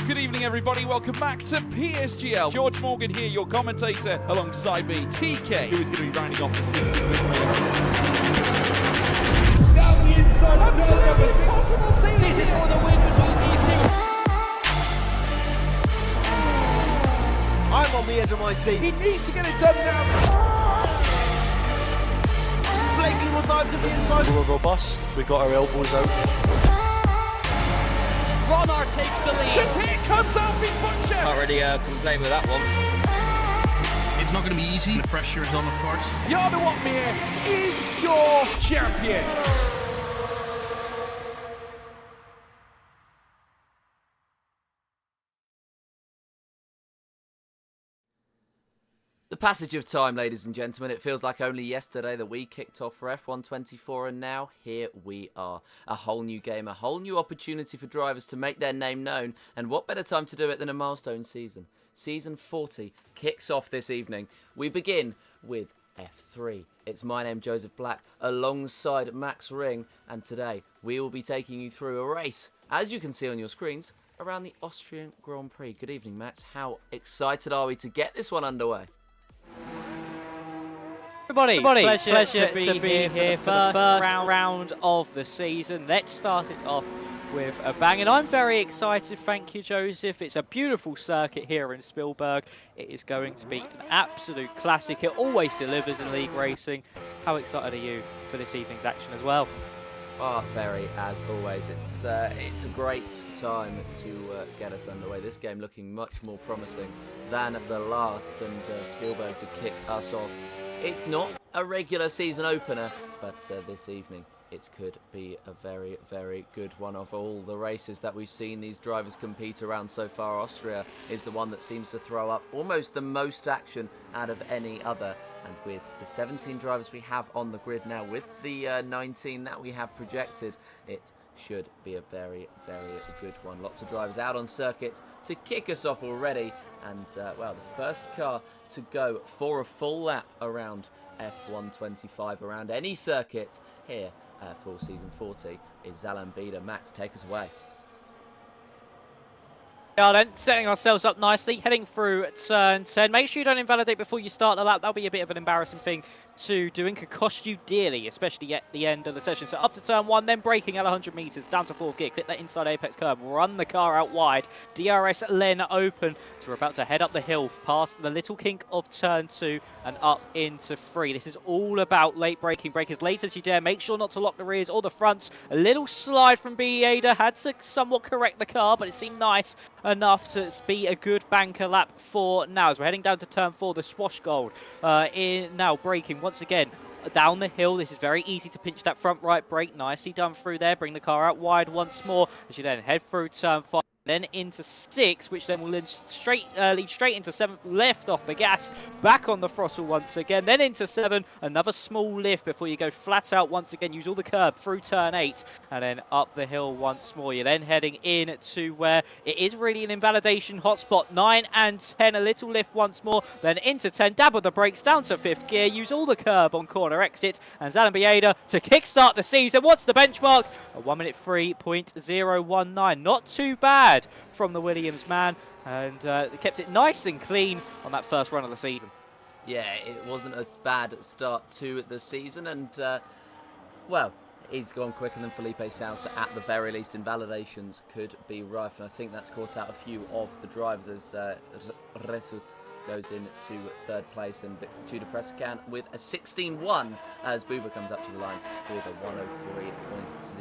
Good evening, everybody. Welcome back to PSGL. George Morgan here, your commentator, alongside me, TK, who is going to be rounding off the season with me. Down the inside, absolutely possible scene. This is for the win between these two. I'm on the edge of my seat. He needs to get it done now. Blakey will dive to the inside. We're robust. We've got our elbows out. Ronar takes the lead. Because here comes Alfie Butcher. Can't really complain with that one. It's not going to be easy. The pressure is on, of course. Yarda Watmere is your champion. The passage of time, ladies and gentlemen, it feels like only yesterday that we kicked off for F124, and now here we are. A whole new game, a whole new opportunity for drivers to make their name known, and what better time to do it than a milestone season? Season 40 kicks off this evening. We begin with F3. It's my name, Joseph Black, alongside Max Ring, and today we will be taking you through a race, as you can see on your screens, around the Austrian Grand Prix. Good evening, Max. How excited are we to get this one underway? Everybody, pleasure to be here for the first round of the season. Let's start it off with a bang, and I'm very excited. Thank you, Joseph. It's a beautiful circuit here in Spielberg. It is going to be an absolute classic. It always delivers in league racing. How excited are you for this evening's action as well? Oh, very, as always. It's a great time to get us underway. This game looking much more promising than the last, and Spielberg to kick us off. It's not a regular season opener, but this evening it could be a very, very good one. Of all the races that we've seen these drivers compete around so far, Austria is the one that seems to throw up almost the most action out of any other. And with the 17 drivers we have on the grid now, with the 19 that we have projected, it should be a very, very good one. Lots of drivers out on circuit to kick us off already. And, well, the first car to go for a full lap around F125, around any circuit here for Season 40 is Zalambida. Max, take us away. Yeah, then setting ourselves up nicely, heading through turn 10. Make sure you don't invalidate before you start the lap. That'll be a bit of an embarrassing thing to do and could cost you dearly, especially at the end of the session. So up to turn 1, then braking at 100 meters, down to 4th gear, clip that inside apex curb, run the car out wide, DRS lane open. So we're about to head up the hill past the little kink of turn 2 and up into 3. This is all about late braking. Brake as late as you dare. Make sure not to lock the rears or the fronts. A little slide from Ada. Had to somewhat correct the car, but it seemed nice enough to be a good banker lap for now. As we're heading down to turn 4, the Swash Gold in now braking once again down the hill. This is very easy to pinch that front right brake. Nicely done through there. Bring the car out wide once more as you then head through turn 5. Then into 6, which then will lead straight into 7th, left off the gas, back on the throttle once again, then into 7, another small lift before you go flat out once again, use all the curb through turn 8, and then up the hill once more. You're then heading in to where it is really an invalidation hotspot, 9 and 10, a little lift once more, then into 10, dab of the brakes, down to 5th gear, use all the curb on corner exit, and Zalambida to kickstart the season. What's the benchmark? A 1 minute 3.019, not too bad from the Williams man, and kept it nice and clean on that first run of the season. Yeah, it wasn't a bad start to the season, and well, he's gone quicker than Felipe Sousa. At the very least, invalidations could be rife, and I think that's caught out a few of the drivers as Resut goes into 3rd place, and Tudor Prescan with a 16.1 as Buba comes up to the line with a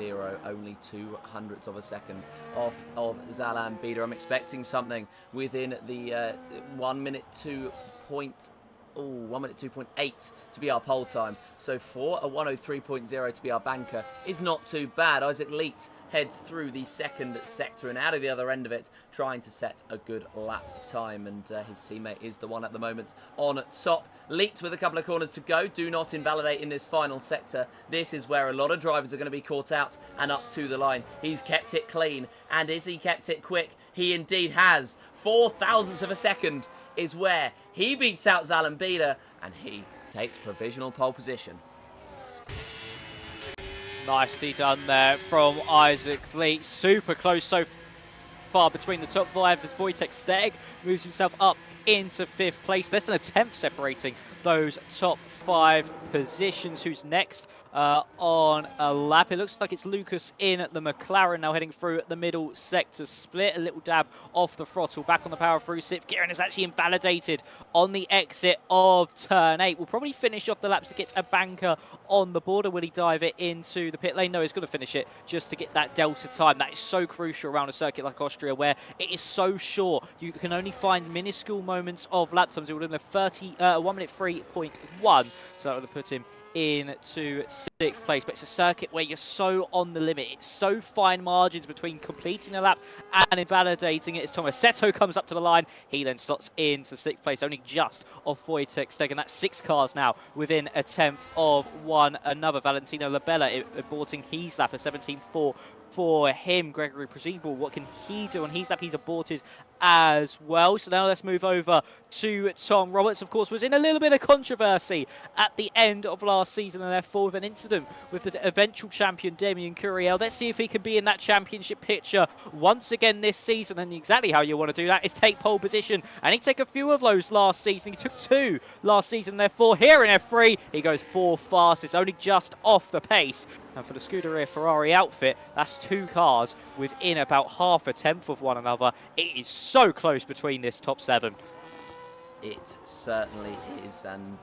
103.0, only 200ths of a second off of Zalambida. I'm expecting something within the 1 minute 2.8 to be our pole time. So for a 103.0 to be our banker is not too bad. Isaac Leet heads through the 2nd sector and out of the other end of it, trying to set a good lap time, and his teammate is the one at the moment on top. Leet with a couple of corners to go. Do not invalidate in this final sector. This is where a lot of drivers are going to be caught out and up to the line. He's kept it clean, and is he kept it quick? He indeed has. 4,000ths of a second is where he beats out Zalambida, and he takes provisional pole position. Nicely done there from Isaac Leet. Super close so far between the top 5 as Wojtek Steg moves himself up into 5th place. Less than a 10th separating those top 5 positions. Who's next on a lap? It looks like it's Lucas in the McLaren now heading through the middle sector split. A little dab off the throttle, back on the power through. Sif Gearin is actually invalidated on the exit of turn 8. We'll probably finish off the laps to get a banker on the border. Will he dive it into the pit lane? No, he's going to finish it just to get that delta time. That is so crucial around a circuit like Austria, where it is so short. You can only find minuscule moments of lap times. It would have been a 1 minute 3.1, so that would have put him into 6th place. But it's a circuit where you're so on the limit. It's so fine margins between completing a lap and invalidating it. As Thomas Seto comes up to the line, he then slots into 6th place, only just off Wojtek Steg, and that's 6 cars now within a 10th of one another. Valentino Labella aborting his lap, a 17.4 for him. Gregory Presibel, what can he do on his lap? He's aborted as well. So now let's move over to Tom Roberts. Of course, was in a little bit of controversy at the end of last season, and therefore with an incident with the eventual champion Damien Curiel. Let's see if he can be in that championship picture once again this season, and exactly how you want to do that is take pole position, and he took a few of those last season. He took 2 last season, therefore here in F3 he goes 4th fastest, only just off the pace. And for the Scuderia Ferrari outfit, that's 2 cars within about half a 10th of one another. It is so close between this top 7. It certainly is, and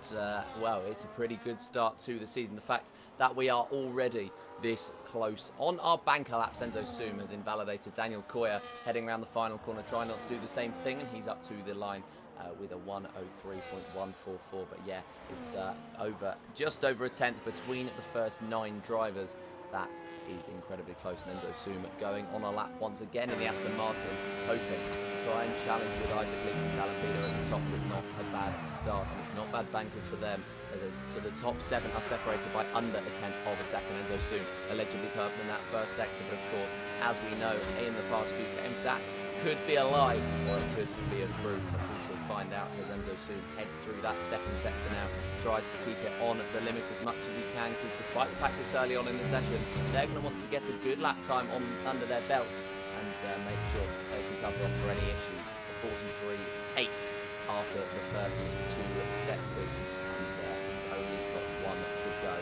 well, it's a pretty good start to the season. The fact that we are already this close. On our banker lap, Senzo Soom has invalidated Daniel Koya, heading around the final corner, trying not to do the same thing, and he's up to the line with a 1:03.144. But yeah, it's just over a 10th between the first 9 drivers. That is incredibly close. And Enzo Soom going on a lap once again in the Aston Martin, hoping to try and challenge with Isaac Leeds and Alan Peter at the top, with not a bad start. And it's not bad bankers for them. So the top 7 are separated by under a 10th of a second. Enzo Soom allegedly purple in that first sector, but of course, as we know in the past few games, that could be a lie or it could be a proof. Find out as Enzo Soom heads through that second sector now, tries to keep it on the limit as much as he can, because despite the fact it's early on in the session, they're going to want to get a good lap time on under their belts and make sure they can cover off for any issues. 43.8 after the first 2 sectors, and only got 1 to go.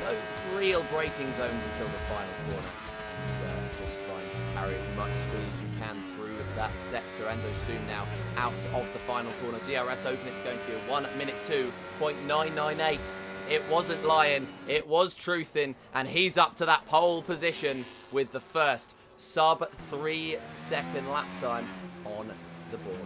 No real braking zones until the final corner, and just try and carry as much speed as you can through that sector. Enzo Soom now out of the final corner. DRS Open, it's going to be a 1 minute 2.998. It wasn't lying, it was truthing, and he's up to that pole position with the first sub 3 second lap time on the board.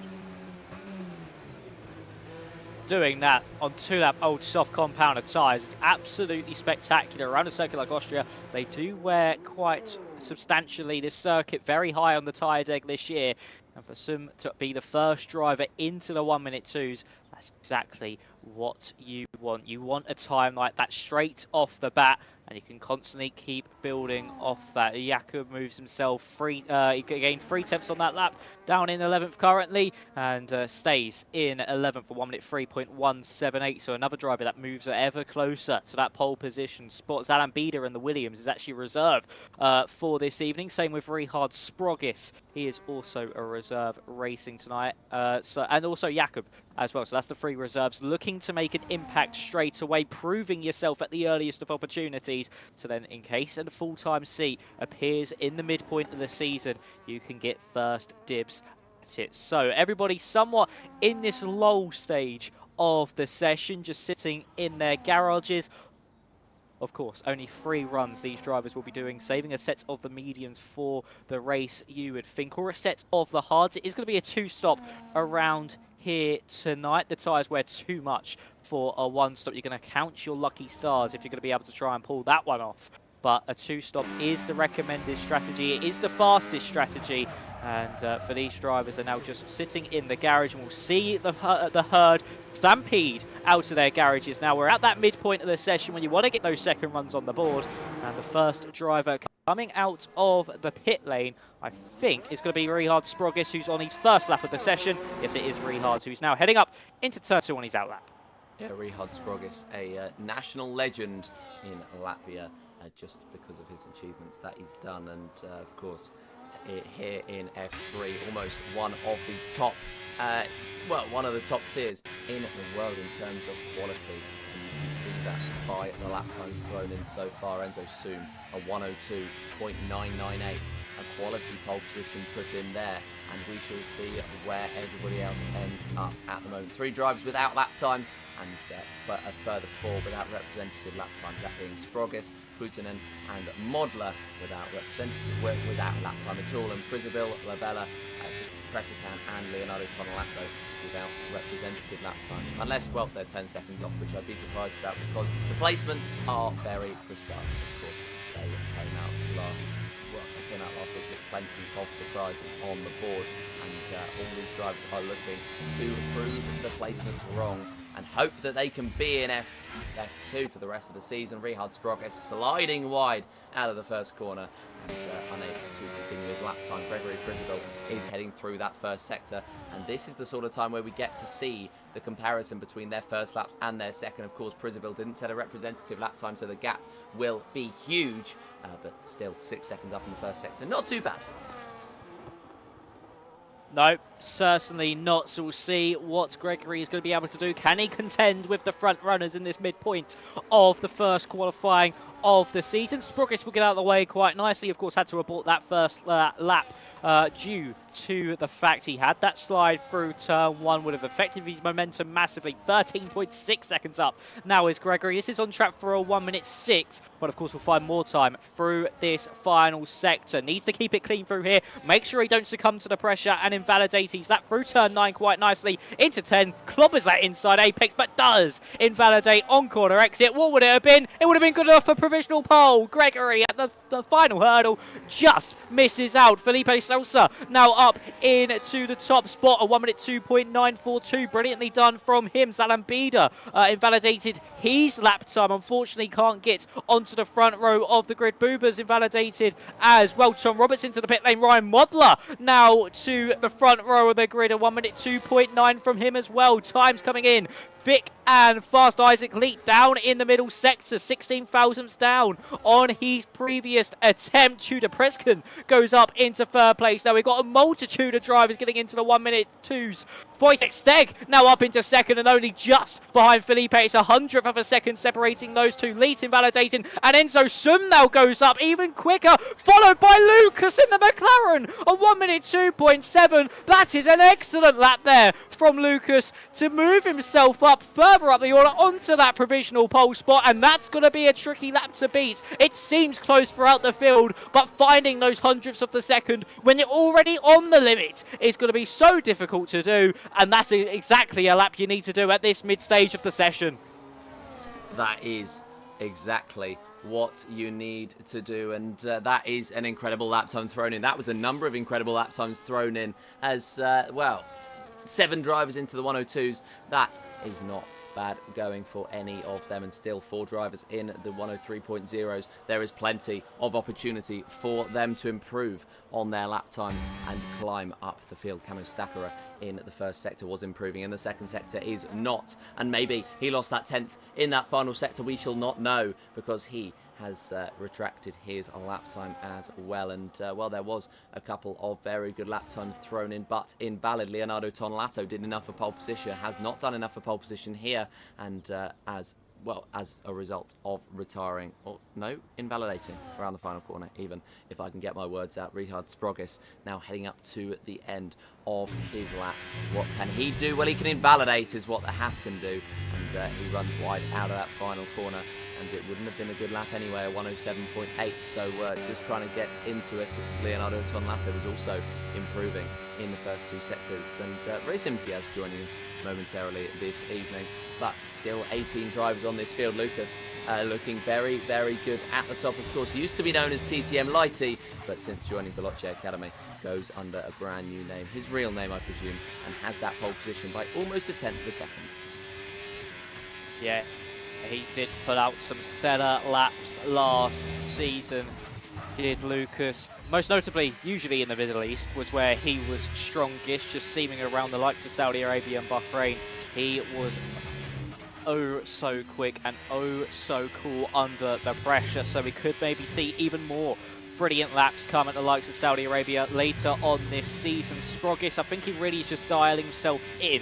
Doing that on 2-lap old soft compounder tyres is absolutely spectacular. Around a circuit like Austria, they do wear quite substantially this circuit, very high on the tyre deck this year. And for Soom to be the first driver into the 1 minute 2s, that's exactly what you want. You want a time like that straight off the bat, and you can constantly keep building off that. Jakub moves himself he gained 3 tenths on that lap, down in 11th currently, and stays in 11th for 1 minute 3.178. So another driver that moves ever closer to that pole position spot. Alan Bieder in the Williams is actually reserved for this evening. Same with Richard Sprogis. He is also a reserve racing tonight. And also Jakub as well. So that's the 3 reserves looking to make an impact straight away, proving yourself at the earliest of opportunities. So then, in case a full-time seat appears in the midpoint of the season, you can get first dibs at it. So everybody somewhat in this lull stage of the session, just sitting in their garages. Of course, only 3 runs these drivers will be doing, saving a set of the mediums for the race, you would think, or a set of the hards. It is going to be a 2-stop around here tonight. The tyres wear too much for a 1-stop. You're going to count your lucky stars if you're going to be able to try and pull that one off. But a 2-stop is the recommended strategy. It is the fastest strategy. And for these drivers, they're now just sitting in the garage, and we'll see the herd stampede out of their garages. Now we're at that midpoint of the session when you want to get those second runs on the board, and the first driver coming out of the pit lane, I think, is going to be Richard Sprogis, who's on his first lap of the session. Yes, it is Richard, who's now heading up into turn 2 on his outlap. Yeah, Richard Sprogis, a national legend in Latvia, just because of his achievements that he's done, and of course, here in F3, almost one of the top, one of the top tiers in the world in terms of quality. And you can see that by the lap times thrown in so far. Enzo Soom, a 102.998, a quality pole position put in there, and we shall see where everybody else ends up at the moment. 3 drivers without lap times, and a further 4 without representative lap times, that being Sprogis, Putinen and Modler without lap time at all, and Prisaville, Labella, Presican and Leonardo Tonelato without representative lap time. Unless, well, they're 10 seconds off, which I'd be surprised about because the placements are very precise. Of course, they came out last week with plenty of surprises on the board, and all these drivers are looking to prove the placements wrong and hope that they can be in F2 for the rest of the season. Rihard Sprogis sliding wide out of the first corner and unable to continue his lap time. Gregory Prisaville is heading through that first sector, and this is the sort of time where we get to see the comparison between their first laps and their second. Of course, Prisaville didn't set a representative lap time, so the gap will be huge, but still 6 seconds up in the first sector. Not too bad. No, certainly not. So we'll see what Gregory is going to be able to do. Can he contend with the front runners in this midpoint of the first qualifying of the season? Sprogis will get out of the way quite nicely. Of course, had to abort that first lap due to the fact he had that slide through turn 1 would have affected his momentum massively. 13.6 seconds up now is Gregory. This is on track for a 1:06, but of course we'll find more time through this final sector. Needs to keep it clean through here, make sure he don't succumb to the pressure and invalidate his lap through turn 9 quite nicely into 10, clobbers that inside apex, but does invalidate on corner exit. What would it have been? It would have been good enough for provisional pole. Gregory at the final hurdle just misses out. Felipe Sousa now up into the top spot, a 1:02.942. Brilliantly done from him. Zalambida invalidated his lap time. Unfortunately, can't get onto the front row of the grid. Boober's invalidated as well. Tom Roberts into the pit lane. Ryan Modler now to the front row of the grid, a 1:02.9 from him as well. Times coming in thick and fast. Isaac Leet down in the middle sector, 16 thousandths down on his previous attempt. Tudor Preskin goes up into third place. Now we've got a multitude of drivers getting into the 1:02s. Wojtek Steg now up into second and only just behind Felipe. It's 100th of a second separating those two. Leet invalidating, and Enzo Soom now goes up even quicker, followed by Lucas in the McLaren, a 1:02.7. That is an excellent lap there from Lucas to move himself up further up the order onto that provisional pole spot, and that's going to be a tricky lap to beat. It seems close throughout the field, but finding those hundredths of the second when you're already on the limit is going to be so difficult to do, and that's exactly a lap you need to do at this mid-stage of the session. That is exactly what you need to do, and that is an incredible lap time thrown in. That was a number of incredible lap times thrown in as, 7 drivers into the 102s. That is not bad going for any of them, and still 4 drivers in the 103.0s. There is plenty of opportunity for them to improve on their lap times and climb up the field. Camo Stakara in the first sector was improving, in the second sector is not, and maybe he lost that 10th in that final sector. We shall not know, because he has retracted his lap time as well. And well, there was a couple of very good lap times thrown in, but invalid. Leonardo Tonelato did enough for pole position, has not done enough for pole position here, and as a result of retiring, or no, invalidating around the final corner, even if I can get my words out. Richard Sprogis now heading up to the end of his lap. What can he do? Well, he can invalidate is what the Haas can do, and he runs wide out of that final corner, and it wouldn't have been a good lap anyway, a 107.8, so just trying to get into it. Leonardo Tonelato was also improving in the first 2 sectors, and Race Imtiaz joining us momentarily this evening, but still 18 drivers on this field. Lucas looking very, very good at the top. Of course, he used to be known as TTM Lighty, but since joining Veloce Academy, goes under a brand new name, his real name I presume, and has that pole position by almost a 10th of a second. Yeah, he did put out some stellar laps last season, did Lucas. Most notably, usually in the Middle East, was where he was strongest, just seeming around the likes of Saudi Arabia and Bahrain. He was oh so quick and oh so cool under the pressure, so we could maybe see even more brilliant laps come at the likes of Saudi Arabia later on this season. Sprogis, I think he really is just dialing himself in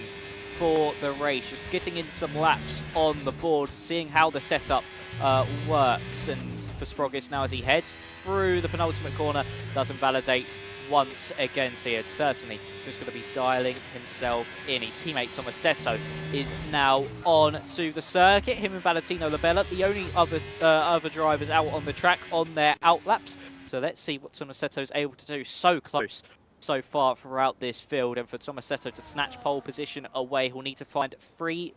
for the race, just getting in some laps on the board, seeing how the setup works. And for Sprogis now, as he heads through the penultimate corner, doesn't validate once again, so he's certainly just going to be dialing himself in. His teammate Tomasetto is now on to the circuit. Him and Valentino Labella, the only other drivers out on the track on their outlaps. So let's see what Tomasetto is able to do. So close so far throughout this field, and for Tomasetto to snatch pole position away, he'll need to find 3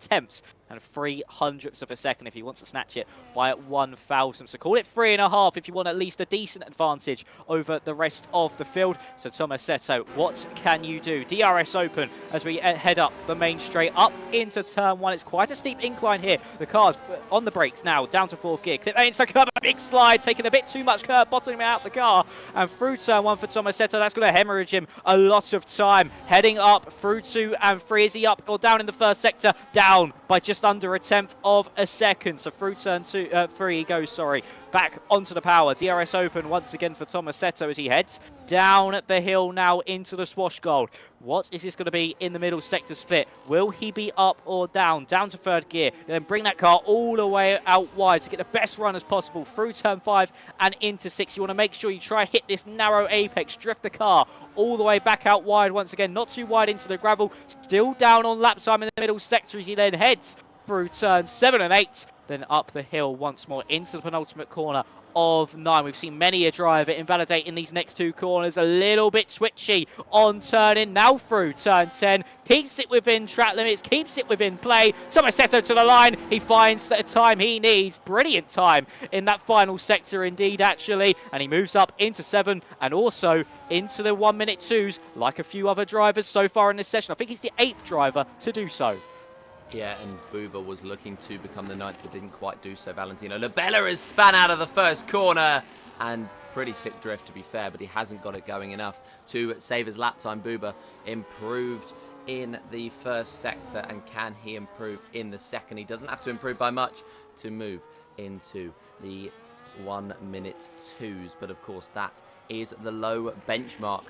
tenths and 300ths of a second if he wants to snatch it by 1,000. So call it 3.5 if you want at least a decent advantage over the rest of the field. So Tomasetto, what can you do? DRS open as we head up the main straight up into turn 1. It's quite a steep incline here. The car's on the brakes now, down to 4th gear. Clip into curb, a big slide, taking a bit too much curb, bottoming out the car, and through turn 1 for Tomasetto. That's going to hemorrhage him a lot of time. Heading up through 2 and 3. Is he up or down in the first sector? Down by just under a tenth of a second. So through turn 3 he goes, back onto the power. DRS open once again for Tomasetto as he heads down the hill now into the Swash Gold. What is this going to be in the middle sector split? Will he be up or down? Down to 3rd gear. Then bring that car all the way out wide to get the best run as possible through turn 5 and into 6. You want to make sure you try hit this narrow apex, drift the car all the way back out wide once again. Not too wide into the gravel. Still down on lap time in the middle sector as he then heads through turns 7 and 8. Then up the hill once more into the penultimate corner of 9. We've seen many a driver invalidate in these next 2 corners. A little bit twitchy on turning. Now through turn 10. Keeps it within track limits. Keeps it within play. Tomasetto to the line. He finds the time he needs. Brilliant time in that final sector indeed, actually. And he moves up into 7 and also into the 1-minute 2s like a few other drivers so far in this session. I think he's the 8th driver to do so. Yeah, and Buba was looking to become the 9th, but didn't quite do so. Valentino Labella is span out of the first corner, and pretty sick drift to be fair, but he hasn't got it going enough to save his lap time. Buba improved in the first sector, and can he improve in the second? He doesn't have to improve by much to move into the 1-minute 2s, but of course that is the low benchmark.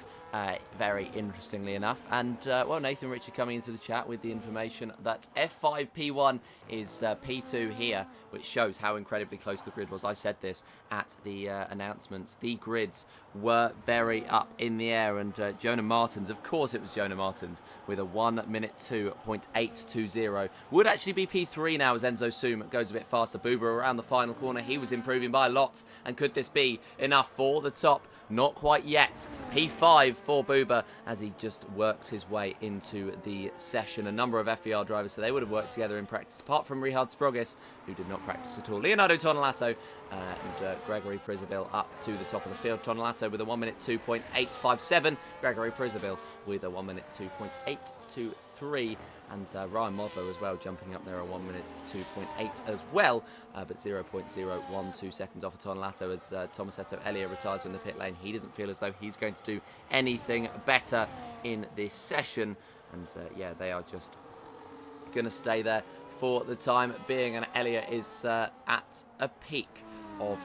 Very interestingly enough. And, well, Nathan Richard coming into the chat with the information that F5P1 is P2 here, which shows how incredibly close the grid was. I said this at the announcements. The grids were very up in the air, and Jonah Martins, of course it was Jonah Martins, with a 1-minute 2.820. Would actually be P3 now as Enzo Soom goes a bit faster. Buba around the final corner. He was improving by a lot. And could this be enough for the top? Not quite yet. P5 for Buba as he just works his way into the session. A number of FER drivers, so they would have worked together in practice, apart from Richard Sprogis, who did not practice at all. Leonardo Tonelato and Gregory Prizaville up to the top of the field. Tonelato with a 1-minute 2.857. Gregory Prizaville with a 1-minute 2.823. And Ryan Modlow as well, jumping up there a 1-minute 2.8 as well, but 0.012 seconds off of Tonelato as Tomasetto Elia retires from the pit lane. He doesn't feel as though he's going to do anything better in this session. And yeah, they are just going to stay there for the time being. And Elia is at a peak of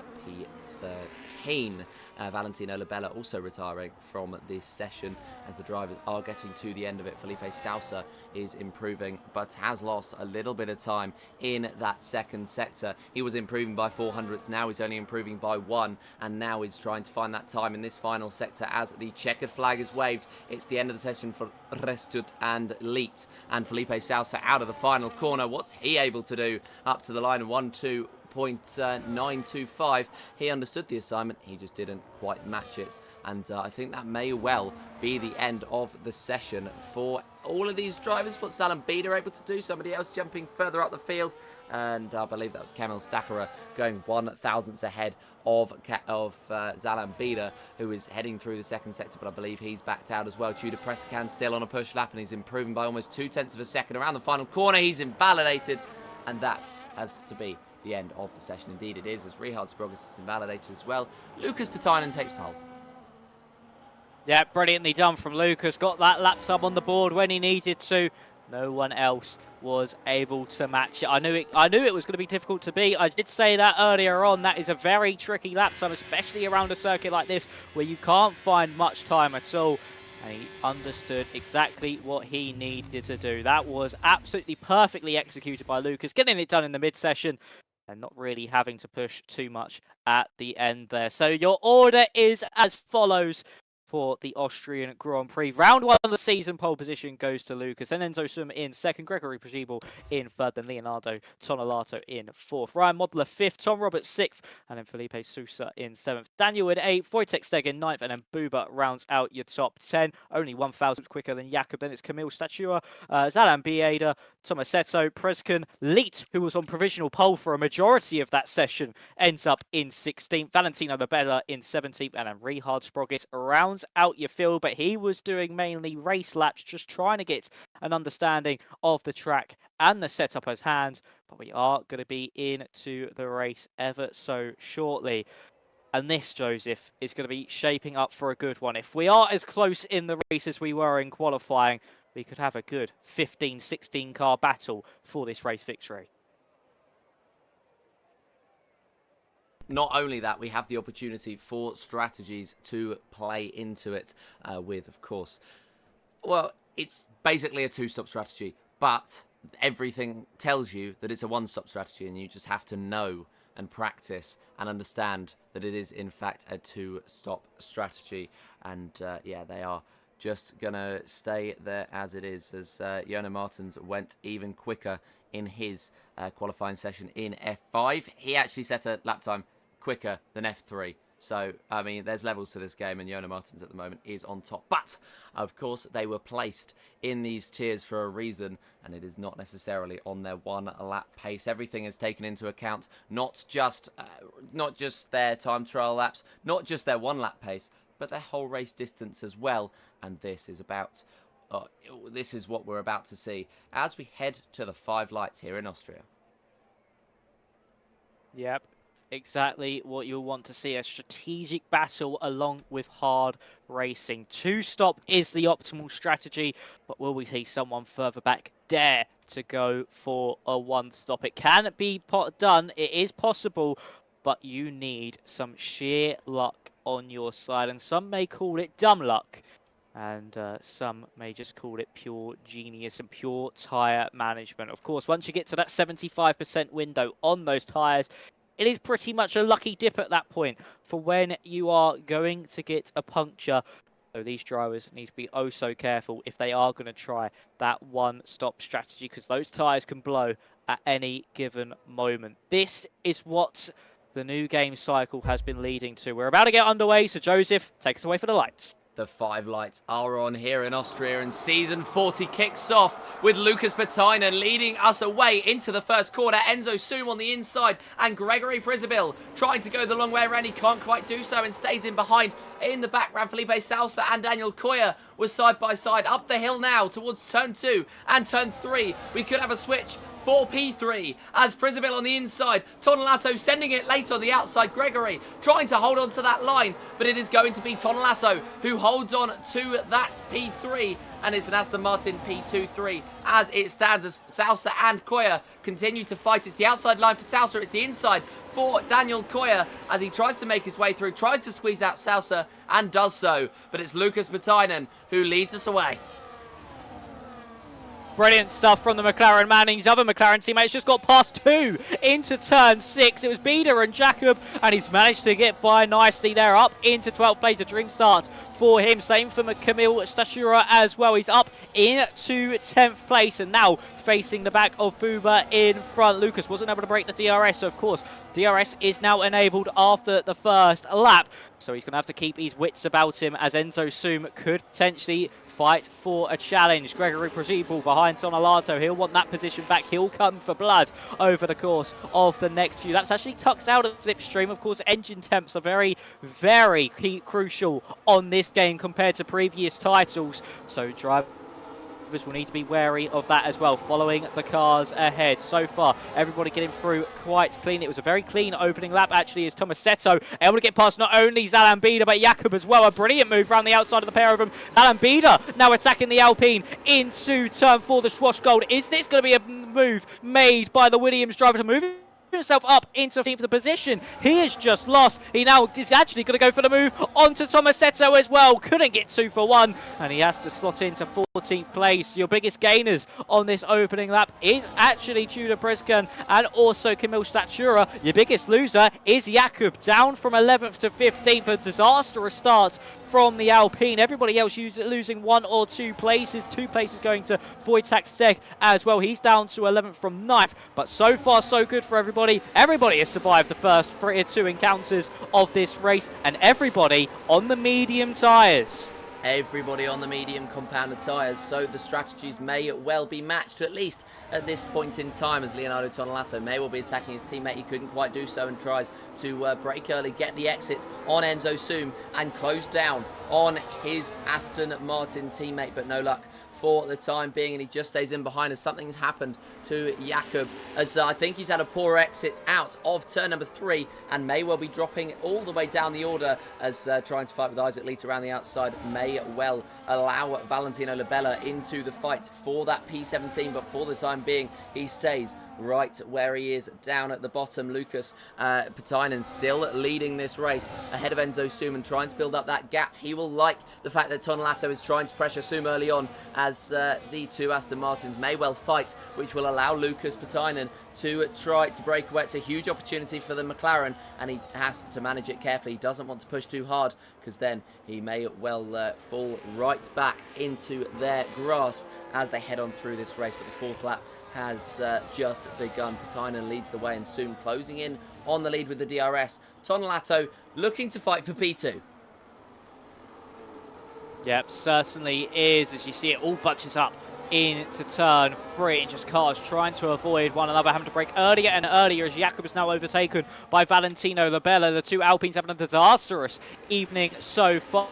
P13. Valentino Labella also retiring from this session as the drivers are getting to the end of it. Felipe Sousa is improving, but has lost a little bit of time in that second sector. He was improving by 400, now he's only improving by 1, and now he's trying to find that time in this final sector as the checkered flag is waved. It's the end of the session for Restut and Leet, and Felipe Sousa out of the final corner. What's he able to do? Up to the line of 1.925. He understood the assignment, he just didn't quite match it. And I think that may well be the end of the session for all of these drivers. What Zalan Bida able to do, somebody else jumping further up the field. And I believe that was Kamil Stakara going 1,000ths ahead of Zalan Bida, who is heading through the second sector, but I believe he's backed out as well. Tudor Pressakan still on a push lap, and he's improving by almost 0.2 of a second around the final corner. He's invalidated, and that has to be the end of the session. Indeed it is, as Richard Sprogis is invalidated as well. Lucas Patainen takes pole. Yeah, brilliantly done from Lucas. Got that lap sub on the board when he needed to. No one else was able to match it. I knew it was going to be difficult to beat. I did say that earlier on. That is a very tricky lap time, especially around a circuit like this where you can't find much time at all. And he understood exactly what he needed to do. That was absolutely perfectly executed by Lucas, getting it done in the mid-session and not really having to push too much at the end there. So your order is as follows for the Austrian Grand Prix. Round 1 of the season, pole position goes to Lucas, then Enzo Sum in second, Gregory Przebil in third, then Leonardo Tonelato in fourth, Ryan Modler fifth, Tom Roberts sixth, and then Felipe Sousa in seventh, Daniel in eighth, Wojtek Steg in ninth, and then Buba rounds out your top 10. Only 1,000 quicker than Jakob. Then it's Camille Statua, Zalan Bieda, Tomasetto, Preskin, Leet, who was on provisional pole for a majority of that session, ends up in 16th, Valentino Babella in 17th, and then Rihard Sprogis rounds out your field, but he was doing mainly race laps, just trying to get an understanding of the track and the setup as hands. But we are going to be into the race ever so shortly. And this, Joseph, is going to be shaping up for a good one. If we are as close in the race as we were in qualifying, we could have a good 15-16 car battle for this race victory. Not only that, we have the opportunity for strategies to play into it with, of course, well, it's basically a two-stop strategy, but everything tells you that it's a one-stop strategy, and you just have to know and practice and understand that it is, in fact, a two-stop strategy. And, yeah, they are just going to stay there as it is, as Jonas Martins went even quicker in his qualifying session in F5. He actually set a lap time quicker than F3. So, I mean, there's levels to this game, and Jonas Martins at the moment is on top. But, of course, they were placed in these tiers for a reason, and it is not necessarily on their one-lap pace. Everything is taken into account, not just their time trial laps, not just their one-lap pace, but their whole race distance as well. And this is about, this is what we're about to see as we head to the 5 lights here in Austria. Yep. Exactly what you'll want to see, a strategic battle along with hard racing. Two-stop is the optimal strategy, but will we see someone further back dare to go for a one-stop? It can be done, it is possible, but you need some sheer luck on your side, and some may call it dumb luck, and some may just call it pure genius and pure tyre management. Of course, once you get to that 75% window on those tyres, it is pretty much a lucky dip at that point for when you are going to get a puncture. So these drivers need to be oh so careful if they are going to try that one-stop strategy, because those tyres can blow at any given moment. This is what the new game cycle has been leading to. We're about to get underway, so Joseph, take us away for the lights. The 5 lights are on here in Austria, and season 40 kicks off with Lucas Bertainen leading us away into the first quarter. Enzo Sum on the inside, and Gregory Przebil trying to go the long way around. He can't quite do so and stays in behind. In the background, Felipe Sousa and Daniel Koyer were side by side. Up the hill now towards turn 2 and turn 3. We could have a switch for P3 as Przebil on the inside. Tonelato sending it late on the outside. Gregory trying to hold on to that line, but it is going to be Tonelato who holds on to that P3, and it's an Aston Martin P23 as it stands, as Sousa and Koyer continue to fight. It's the outside line for Sousa, it's the inside for Daniel Koyer as he tries to make his way through, tries to squeeze out Sousa and does so, but it's Lucas Bertainen who leads us away. Brilliant stuff from the McLaren man. His other McLaren teammates just got past 2 into turn 6. It was Bieder and Jakob, and he's managed to get by nicely there, up into 12th place. A dream start for him. Same for Camille Statura as well. He's up into 10th place, and now facing the back of Buba in front. Lucas wasn't able to break the DRS, so of course DRS is now enabled after the first lap, so he's going to have to keep his wits about him, as Enzo Sum could potentially fight for a challenge. Gregory Przebil behind Tonelato. He'll want that position back. He'll come for blood over the course of the next few laps. Actually tucks out of slipstream. Of course, engine temps are very, very crucial on this game compared to previous titles. So drive will need to be wary of that as well, following the cars ahead. So far, everybody getting through quite clean. It was a very clean opening lap, actually, as Tomasetto able to get past not only Zalambida, but Jakub as well. A brilliant move around the outside of the pair of them. Zalambida now attacking the Alpine into turn 4, the Schwarzgold. Is this going to be a move made by the Williams driver to move himself up into the position? He is just lost. He now is actually going to go for the move onto Tomasetto as well. Couldn't get 2 for 1, and he has to slot into 14th place. Your biggest gainers on this opening lap is actually Tudor Prescan and also Kamil Statura. Your biggest loser is Jakub, down from 11th to 15th. A disastrous start from the Alpine. Everybody else losing 1 or 2 places. 2 places going to Wojtek Seg as well. He's down to 11th from 9th. But so far, so good for everybody. Everybody has survived the first 2 encounters of this race, and everybody on the medium tyres. Everybody on the medium compounded tyres, so the strategies may well be matched, at least at this point in time, as Leonardo Tonelato may well be attacking his teammate. He couldn't quite do so and tries to break early, get the exits on Enzo Soom and close down on his Aston Martin teammate, but no luck for the time being, and he just stays in behind as something's happened to Jakub, as I think he's had a poor exit out of turn number 3 and may well be dropping all the way down the order, as trying to fight with Isaac Leet around the outside may well allow Valentino Labella into the fight for that P17, but for the time being he stays right where he is down at the bottom. Lucas Patainen still leading this race ahead of Enzo Soom and trying to build up that gap. He will like the fact that Tonelato is trying to pressure Soom early on, as the 2 Aston Martins may well fight, which will allow Lucas Patainen to try to break away. It's a huge opportunity for the McLaren, and he has to manage it carefully. He doesn't want to push too hard, because then he may well fall right back into their grasp as they head on through this race. But the 4th lap has just begun. Patainen leads the way and soon closing in on the lead with the DRS. Tonelato looking to fight for P2. Yep, certainly is, as you see it all bunches up into turn 3, and just cars trying to avoid one another, having to brake earlier and earlier, as Jakub is now overtaken by Valentino Labella. The 2 Alpines having a disastrous evening so far.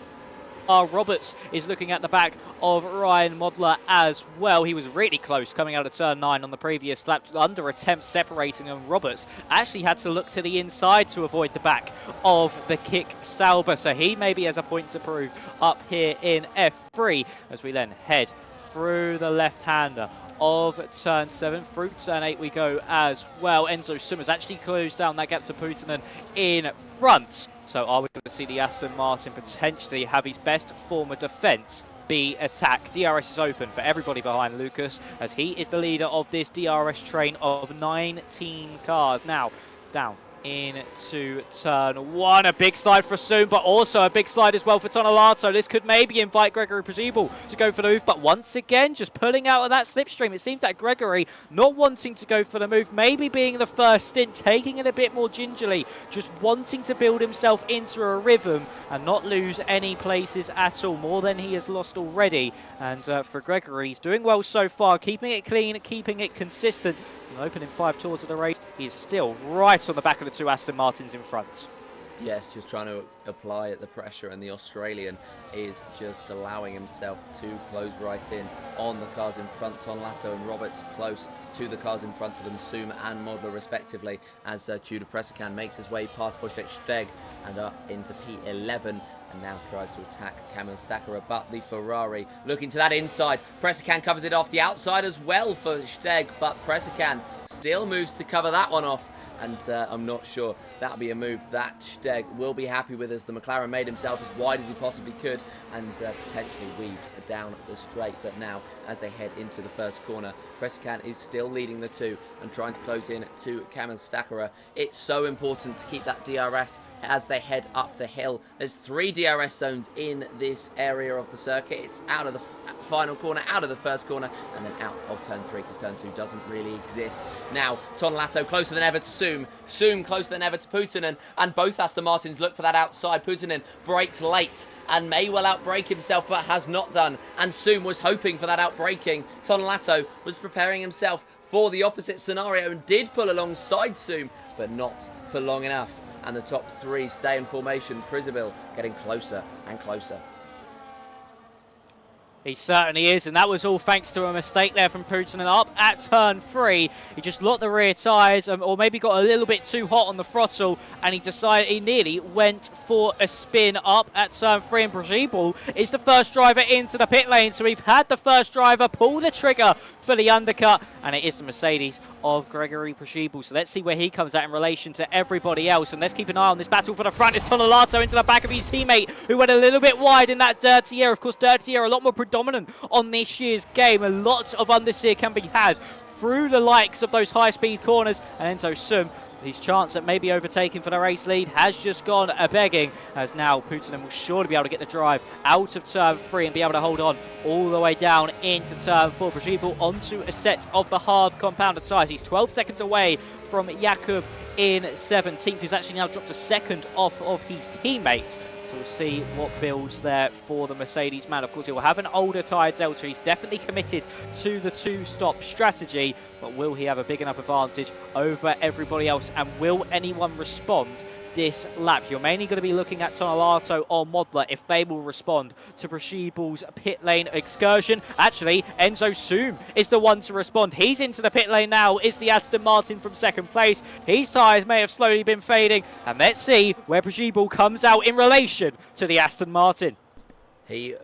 Roberts is looking at the back of Ryan Modler as well. He was really close coming out of turn 9 on the previous lap, under attempt separating, and Roberts actually had to look to the inside to avoid the back of the Kick Sauber, so he maybe has a point to prove up here in F3, as we then head through the left-hander of turn 7. Through turn 8 we go as well. Enzo Summers actually closed down that gap to Putanen in front. So are we going to see the Aston Martin potentially have his best form of defence be attack? DRS is open for everybody behind Lucas, as he is the leader of this DRS train of 19 cars. Now, down into turn 1. A big slide for Soom, but also a big slide as well for Tonelato. This could maybe invite Gregory Presibel to go for the move, but once again, just pulling out of that slipstream. It seems that Gregory not wanting to go for the move, maybe being the first stint, taking it a bit more gingerly, just wanting to build himself into a rhythm and not lose any places at all, more than he has lost already. And for Gregory, he's doing well so far, keeping it clean, keeping it consistent. Opening 5 tours of the race, he's still right on the back of the 2 Aston Martins in front. Yes, just trying to apply the pressure, and the Australian is just allowing himself to close right in on the cars in front. Tonelato and Roberts close to the cars in front of them, Soom and Modler respectively, as Tudor Prescan makes his way past Wojtek Steg and up into P11, and now tries to attack Kamil Stacker, but the Ferrari looking to that inside. Prescan covers it off the outside as well for Steg, but Prescan still moves to cover that one off. And I'm not sure that'll be a move that Steg will be happy with, as the McLaren made himself as wide as he possibly could and potentially weaved down the straight. But now, as they head into the first corner, Prescan is still leading the 2 and trying to close in to Kamil Stacker. It's so important to keep that DRS as they head up the hill. There's 3 DRS zones in this area of the circuit. It's out of the final corner, out of the first corner, and then out of turn 3, because turn 2 doesn't really exist. Now, Tonelato closer than ever to Soom. Soom closer than ever to Putanen, and both Aston Martins look for that outside. Putanen breaks late and may well outbrake himself, but has not done, and Soom was hoping for that outbraking. Tonelato was preparing himself for the opposite scenario and did pull alongside Soom, but not for long enough. And the top 3 stay in formation. Presibel getting closer and closer. He certainly is, and that was all thanks to a mistake there from Putin. Up at turn 3, he just locked the rear tyres, or maybe got a little bit too hot on the throttle, and he nearly went for a spin up at turn 3. And Brzeebul is the first driver into the pit lane, so we've had the first driver pull the trigger for the undercut, and it is the Mercedes of Gregory Brzeebul. So let's see where he comes out in relation to everybody else, and let's keep an eye on this battle for the front. It's Tonelato into the back of his teammate, who went a little bit wide in that dirty air. Of course, dirty air a lot more predominant on this year's game. A lot of understeer can be had through the likes of those high-speed corners, and Enzo Sum, his chance at maybe overtaking for the race lead has just gone a-begging, as now Putin will surely be able to get the drive out of turn 3 and be able to hold on all the way down into turn 4. Brzeebul onto a set of the hard compounded tyres. He's 12 seconds away from Jakub in 17th, who's actually now dropped a second off of his teammate. So we'll see what builds there for the Mercedes man. Of course, he will have an older tyre delta. He's definitely committed to the two-stop strategy, but will he have a big enough advantage over everybody else, and will anyone respond this lap? You're mainly going to be looking at Tonelato or Modler if they will respond to Brzeebul's pit lane excursion. Actually, Enzo Sum is the one to respond. He's into the pit lane now. It's the Aston Martin from second place. His tyres may have slowly been fading, and let's see where Brzeebul comes out in relation to the Aston Martin. His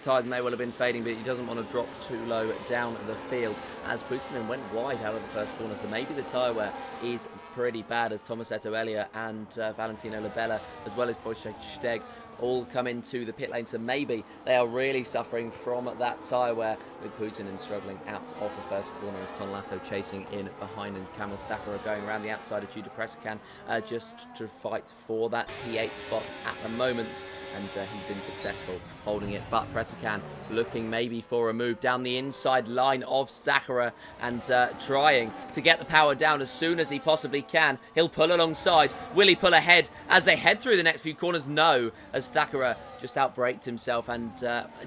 tyres may well have been fading, but he doesn't want to drop too low down the field, as Putin went wide out of the first corner. So maybe the tyre wear is pretty bad, as Tomasetto Elia and Valentino Labella, as well as Wojciech Steg, all come into the pit lane. So maybe they are really suffering from that tyre wear, with Putin struggling out of the first corner, as Tonelato chasing in behind, and Kamil Stachura going around the outside of Judah Presican just to fight for that P8 spot at the moment. And he's been successful holding it, but Presican looking maybe for a move down the inside line of Stachura, and trying to get the power down as soon as he possibly can. He'll pull alongside. Will he pull ahead as they head through the next few corners? No, as Stachura just outbraked himself and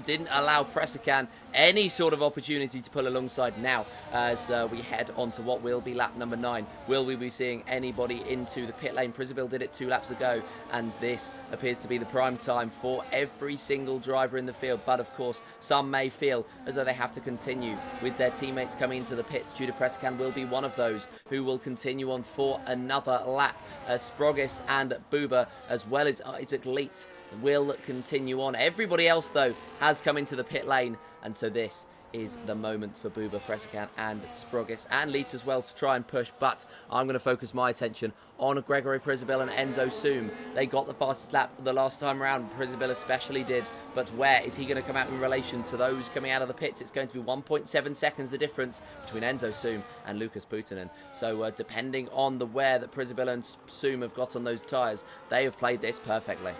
didn't allow Presican any sort of opportunity to pull alongside. Now, as we head on to what will be lap number 9, will we be seeing anybody into the pit lane? Prisabil did it 2 laps ago, and this appears to be the prime time for every single driver in the field. But of course, some may feel as though they have to continue with their teammates coming into the pits. Judah Presican will be one of those who will continue on for another lap. Sprogis and Buba, as well as Isaac Leet, will continue on. Everybody else, though, has come into the pit lane, and so this is the moment for Buba, Presican and Sprogis and Leet as well to try and push. But I'm going to focus my attention on Gregory Prisabil and Enzo Sum. They got the fastest lap the last time around. Prisabil especially did. But where is he going to come out in relation to those coming out of the pits? It's going to be 1.7 seconds the difference between Enzo Sum and Lucas Puutinen. So depending on the wear that Prisabil and Sum have got on those tyres, they have played this perfectly.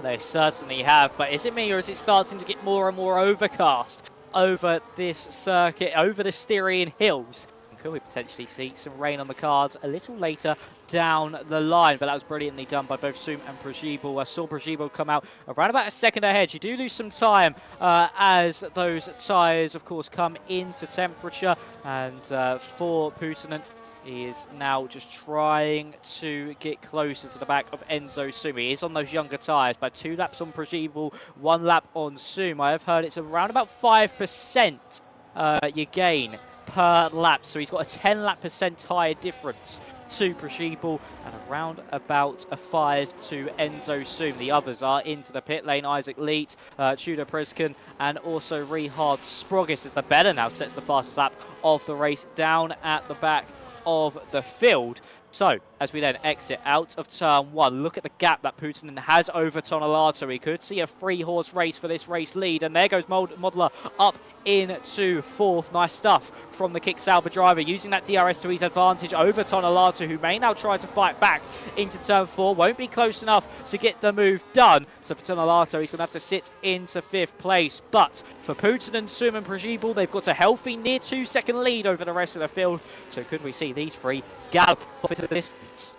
They certainly have, but is it me, or is it starting to get more and more overcast over this circuit, over the Styrian Hills? Could we potentially see some rain on the cards a little later down the line? But that was brilliantly done by both Sum and Brzeebul. I saw Brzeebul come out around about a second ahead. You do lose some time as those tyres, of course, come into temperature. And for Puutinen, he is now just trying to get closer to the back of Enzo Sum. He is on those younger tyres by 2 laps on Brzeebul, 1 lap on Sum. I have heard it's around about 5% you gain per lap. So he's got a 10 lap percent tyre difference to Brzeebul, and around about a 5 to Enzo Sum. The others are into the pit lane. Isaac Leet, Tudor Priskin, and also Rihard Sprogis as the better now sets the fastest lap of the race down at the back of the field. So, as we then exit out of turn 1, look at the gap that Puutinen has over Tonelato. We could see a 3-horse race for this race lead, and there goes Modler up into 4th. Nice stuff from the Kick Sauber driver, using that DRS to his advantage over Tonelato, who may now try to fight back into turn 4. Won't be close enough to get the move done. So for Tonelato, he's going to have to sit into 5th place. But for Puutinen, Sum and Brzeebul, they've got a healthy near 2-second lead over the rest of the field. So could we see these 3 gallop off into the distance?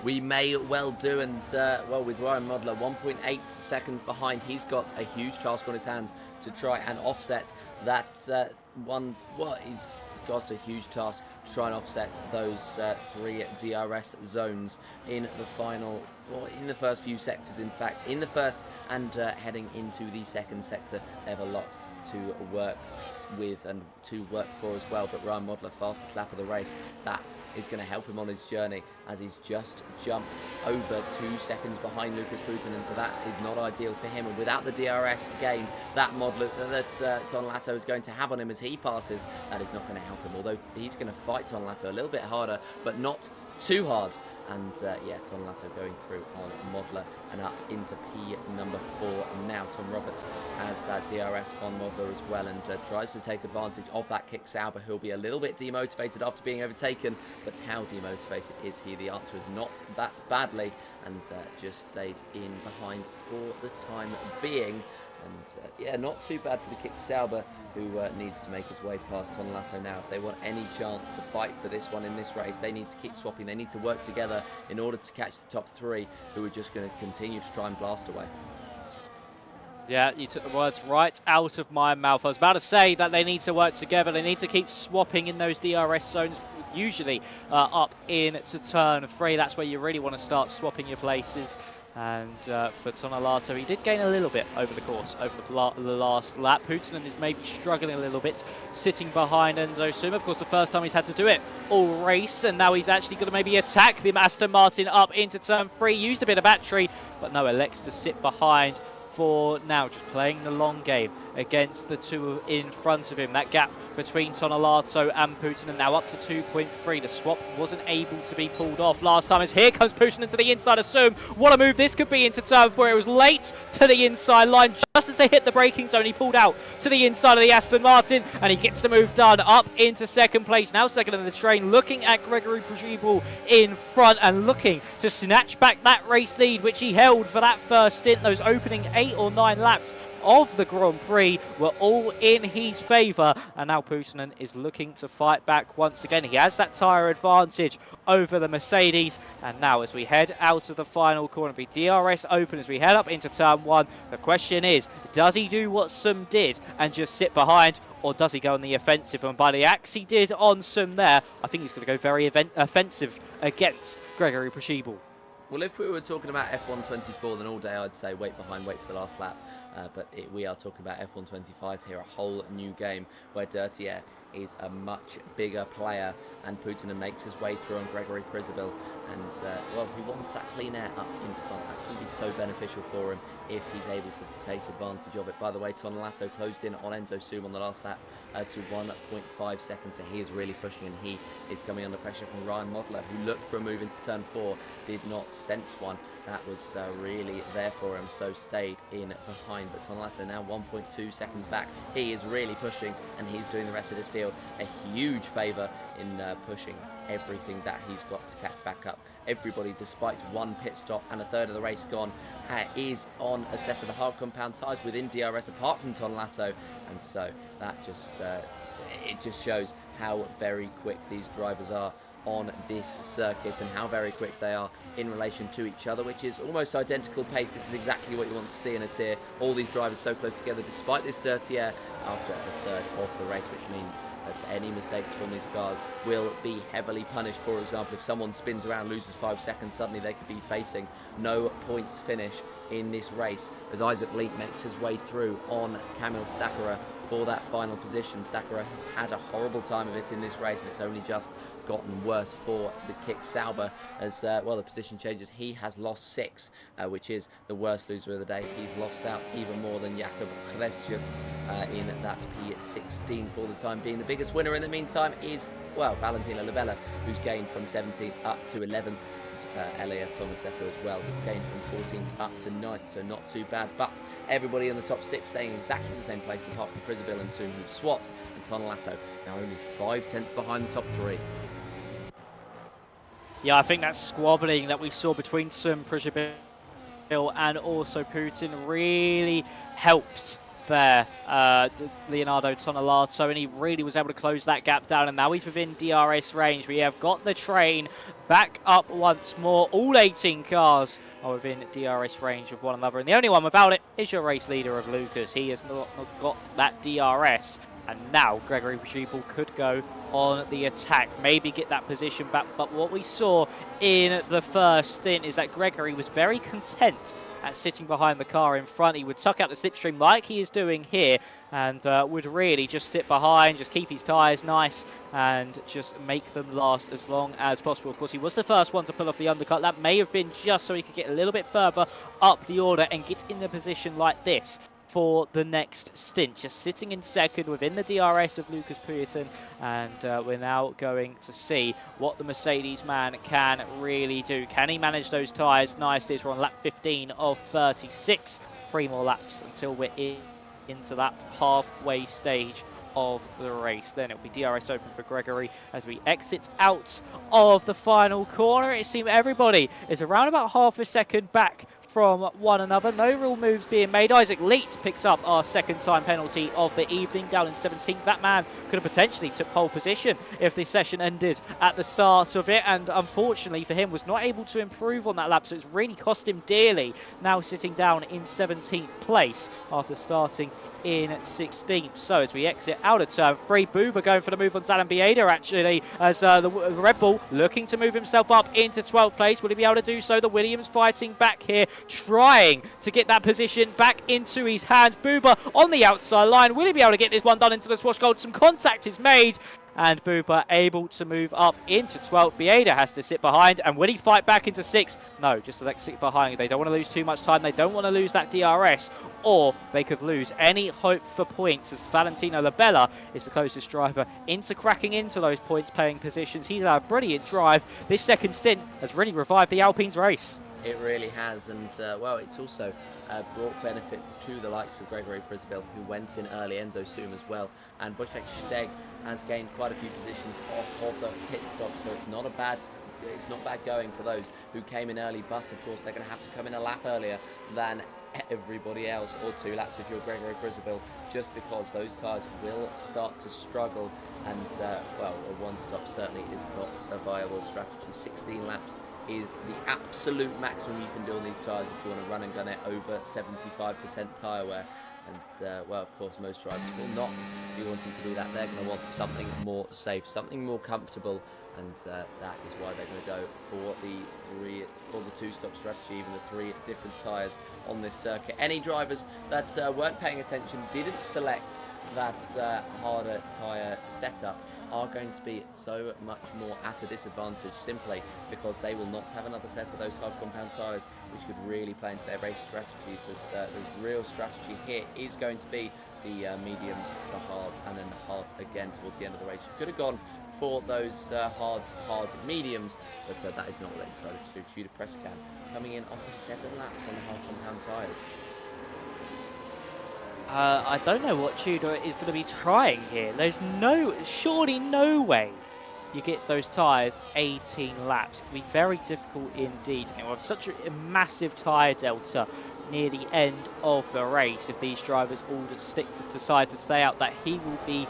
We may well do, and well, with Ryan Modler 1.8 seconds behind, he's got a huge task on his hands to try and offset that one. Well, he's got a huge task to try and offset those 3 DRS zones in the final, or in the first few sectors in fact. In the first and heading into the second sector, they have a lot to work with and to work for as well. But Ryan Modler, fastest lap of the race, that is going to help him on his journey, as he's just jumped over 2 seconds behind Lucas Putin, so that is not ideal for him. And without the DRS gain that Modler, that Tonelato is going to have on him as he passes, that is not going to help him, although he's going to fight Tonelato a little bit harder, but not too hard. And yeah, Tonelato going through on Modler and up into P number 4. Now Tom Roberts has that DRS on Modler as well, and tries to take advantage of that kick Sauber, who'll be a little bit demotivated after being overtaken. But how demotivated is he? The answer is not that badly, and just stays in behind for the time being. And yeah, not too bad for the kick Sauber, who needs to make his way past Tonelato now. If they want any chance to fight for this one in this race, they need to keep swapping. They need to work together in order to catch the top 3, who are just going to continue to try and blast away. Yeah, you took the words right out of my mouth. I was about to say that they need to work together. They need to keep swapping in those DRS zones, usually up into turn 3. That's where you really want to start swapping your places. And for Tonelato, he did gain a little bit over the course, over the last lap. Putin is maybe struggling a little bit, sitting behind Enzo Suma. Of course, the first time he's had to do it all race, and now he's actually going to maybe attack the Aston Martin up into turn 3. Used a bit of battery, but no, elects to sit behind for now, just playing the long game against the 2 in front of him. That gap between Tonelato and Putin, and now up to 2.3. The swap wasn't able to be pulled off last time, as here comes Putin into the inside of Sum. What a move this could be into turn 4. It was late to the inside line. Just as they hit the braking zone, he pulled out to the inside of the Aston Martin, and he gets the move done up into second place. Now second in the train, looking at Gregory Prujibul in front and looking to snatch back that race lead, which he held for that first stint. Those opening 8 or 9 laps of the Grand Prix were all in his favour, and now Putin is looking to fight back once again. He has that tyre advantage over the Mercedes, and now as we head out of the final corner, be DRS open as we head up into turn 1. The question is, does he do what Sum did and just sit behind, or does he go on the offensive? And by the axe he did on Sum there, I think he's going to go very offensive against Gregory Prujibul. Well, if we were talking about F1 24, then all day I'd say wait behind, wait for the last lap. But we are talking about F1 25 here, a whole new game where Dirty Air is a much bigger player, and Putin makes his way through on Gregory Prujibul. And, well, he wants that clean air up in front. That's going to be so beneficial for him if he's able to take advantage of it. By the way, Tonelato closed in on Enzo Sum on the last lap to 1.5 seconds, so he is really pushing, and he is coming under pressure from Ryan Modler, who looked for a move into turn 4, did not sense one. That was really there for him, so stayed in behind. But Tonelato now 1.2 seconds back. He is really pushing, and he's doing the rest of this field a huge favour in pushing everything that he's got to catch back up. Everybody, despite 1 pit stop and a third of the race gone, is on a set of the hard compound tyres within DRS, apart from Tonelato, and so that just it just shows how very quick these drivers are on this circuit, and how very quick they are in relation to each other, which is almost identical pace. This is exactly what you want to see in a tier. All these drivers so close together, despite this dirty air after the third of the race, which means that any mistakes from these cars will be heavily punished. For example, if someone spins around, loses 5 seconds, suddenly they could be facing no points finish in this race, as Isaac Leak makes his way through on Kamil Stakara for that final position. Stakara has had a horrible time of it in this race, and it's only just gotten worse for the kick Sauber as well. The position changes. He has lost 6, which is the worst loser of the day. He's lost out even more than Jakub Kreszczuk in that P16 for the time being. The biggest winner in the meantime is, well, Valentino Labella, who's gained from 17th up to 11th. Elia Tomasetto as well, who's gained from 14th up to 9th, so not too bad. But everybody in the top 6 staying exactly the same place, apart from Prujibul and Sum, who've swapped, and Tonelato now only 5/10 behind the top 3. Yeah, I think that squabbling that we saw between Sum, Prujibul and also Putin really helped there, Leonardo Tonelato, and he really was able to close that gap down, and now he's within DRS range. We have got the train back up once more. All 18 cars are within DRS range of one another, and the only one without it is your race leader of Lucas. He has not got that DRS And now Gregory Jubel could go on the attack, maybe get that position back. But what we saw in the first stint is that Gregory was very content at sitting behind the car in front. He would tuck out the slipstream like he is doing here, and would really just sit behind, just keep his tyres nice, and just make them last as long as possible. Of course, he was the first one to pull off the undercut. That may have been just so he could get a little bit further up the order and get in the position like this for the next stint. Just sitting in second within the DRS of Lucas Puerton, and we're now going to see what the Mercedes man can really do. Can he manage those tyres nicely? We're on lap 15 of 36. 3 more laps until we're into that halfway stage of the race. Then it'll be DRS open for Gregory as we exit out of the final corner. It seems everybody is around about half a second back from one another. No real moves being made. Isaac Leitz picks up our second time penalty of the evening, down in 17th. That man could have potentially took pole position if the session ended at the start of it, and unfortunately for him was not able to improve on that lap, so it's really cost him dearly, now sitting down in 17th place after starting in 16th. So as we exit out of turn 3, Booba going for the move on Zalan Bieda, actually, as the Red Bull looking to move himself up into 12th place. Will he be able to do so? The Williams fighting back here, trying to get that position back into his hands. Booba on the outside line. Will he be able to get this one done into the Swash Gold? Some contact is made, and Booba able to move up into 12th. Bieda has to sit behind, and will he fight back into 6th? No, just to sit behind. They don't want to lose too much time. They don't want to lose that DRS, or they could lose any hope for points, as Valentino Labella is the closest driver into cracking into those points-paying positions. He's had a brilliant drive. This second stint has really revived the Alpine's race. It really has, and well, it's also brought benefits to the likes of Gregory Prisbil, who went in early, Enzo Soom as well, and Bushek Steg has gained quite a few positions off of the pit stop, so it's not bad going for those who came in early, but of course they're going to have to come in a lap earlier than everybody else, or 2 laps if you're Gregory Prisbil, just because those tyres will start to struggle, and well, a one-stop certainly is not a viable strategy. 16 laps is the absolute maximum you can do on these tyres if you want to run and gun it over 75% tyre wear. And well, of course, most drivers will not be wanting to do that. They're going to want something more safe, something more comfortable, and that is why they're going to go for the 3 or the 2-stop strategy, even the 3 different tyres on this circuit. Any drivers that weren't paying attention, didn't select that harder tyre setup, are going to be so much more at a disadvantage, simply because they will not have another set of those hard compound tyres, which could really play into their race strategies. As the real strategy here is going to be the mediums, the hards, and then the hards again towards the end of the race. You could have gone for those hard mediums, but that is not what they decided to do. Tudor Presscan coming in after 7 laps on the hard compound tyres. I don't know what Tudor is going to be trying here. There's surely no way you get those tyres 18 laps. It would be very difficult indeed. And we have such a massive tyre delta near the end of the race. If these drivers all decide to stay out, that he will be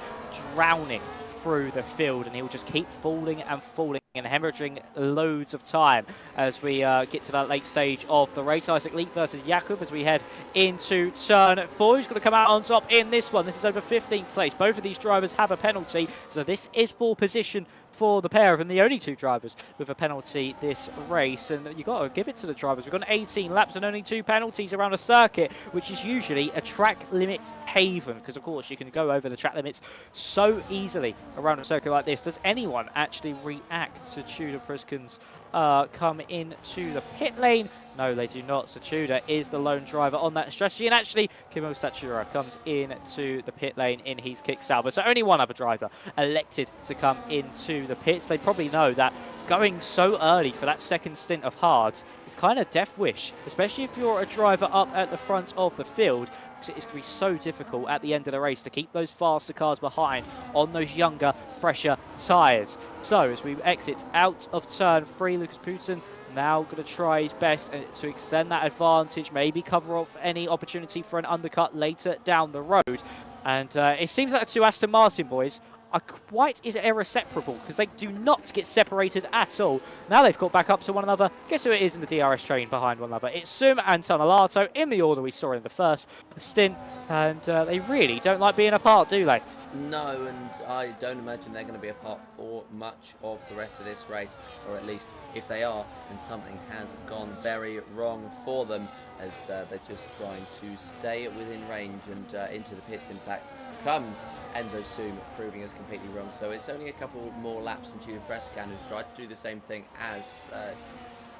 drowning through the field, and he will just keep falling and falling and hemorrhaging loads of time as we get to that late stage of the race. Isaac Leap versus Jakub as we head into turn 4. Who's going to come out on top in this one? This is over 15th place. Both of these drivers have a penalty, so this is for position for the pair of them, the only 2 drivers with a penalty this race, and you got to give it to the drivers. We've got 18 laps and only 2 penalties around a circuit, which is usually a track limit haven, because of course you can go over the track limits so easily around a circuit like this. Does anyone actually react to Tudor Priscan's come into the pit lane? No, they do not. So Tudor is the lone driver on that strategy. And actually, Kimmo Statura comes into the pit lane in his kick salvo. So only one other driver elected to come into the pits. They probably know that going so early for that second stint of hards is kind of death wish, especially if you're a driver up at the front of the field. It's going to be so difficult at the end of the race to keep those faster cars behind on those younger, fresher tyres. So as we exit out of turn 3, Lucas Putin now going to try his best to extend that advantage, maybe cover off any opportunity for an undercut later down the road. And it seems like the 2 Aston Martin boys are quite irreseparable because they do not get separated at all. Now they've got back up to one another. Guess who it is in the DRS train behind one another? It's Sum and Tonelato in the order we saw in the first stint, and they really don't like being apart, do they? No, and I don't imagine they're going to be apart for much of the rest of this race, or at least if they are, then something has gone very wrong for them, as they're just trying to stay within range, and into the pits, in fact, comes Enzo Sum, proving us completely wrong. So it's only a couple more laps, and Tudor Presscan who's tried to do the same thing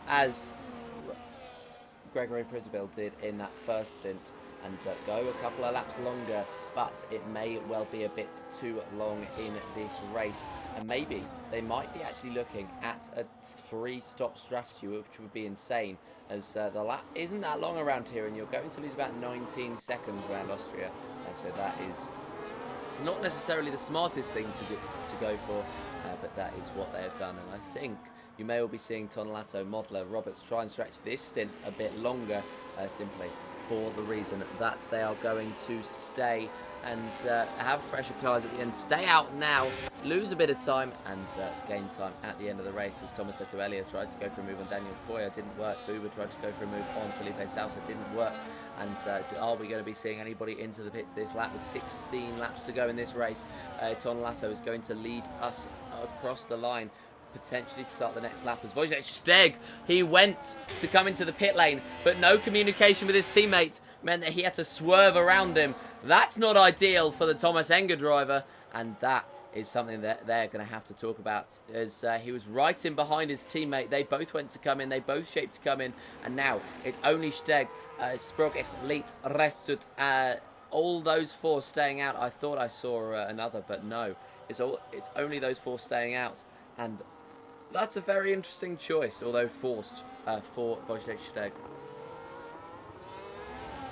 as Gregory Prisbil did in that first stint, and go a couple of laps longer, but it may well be a bit too long in this race, and maybe they might be actually looking at a 3-stop strategy, which would be insane, as the lap isn't that long around here, and you're going to lose about 19 seconds around Austria, so that is not necessarily the smartest thing to go for, but that is what they have done, and I think you may well be seeing Tonelato, Modler, Roberts try and stretch this stint a bit longer, simply for the reason that they are going to stay and have fresher tyres at the end. Stay out now, lose a bit of time, and gain time at the end of the race, as Thomas Etuelia tried to go for a move on Daniel Koya, didn't work. Buba tried to go for a move on Felipe Salsa, didn't work. And are we going to be seeing anybody into the pits this lap with 16 laps to go in this race? Tonelato is going to lead us across the line, potentially to start the next lap, as Wojciech Steg, he went to come into the pit lane, but no communication with his teammate meant that he had to swerve around him. That's not ideal for the Thomas Enger driver, and that is something that they're going to have to talk about, as he was right in behind his teammate. They both went to come in, they both shaped to come in, and now it's only Steg, Sproges, Leet, Restut, all those 4 staying out. I thought I saw another, but no, it's only those 4 staying out, and that's a very interesting choice, although forced, for Wojciech Steg.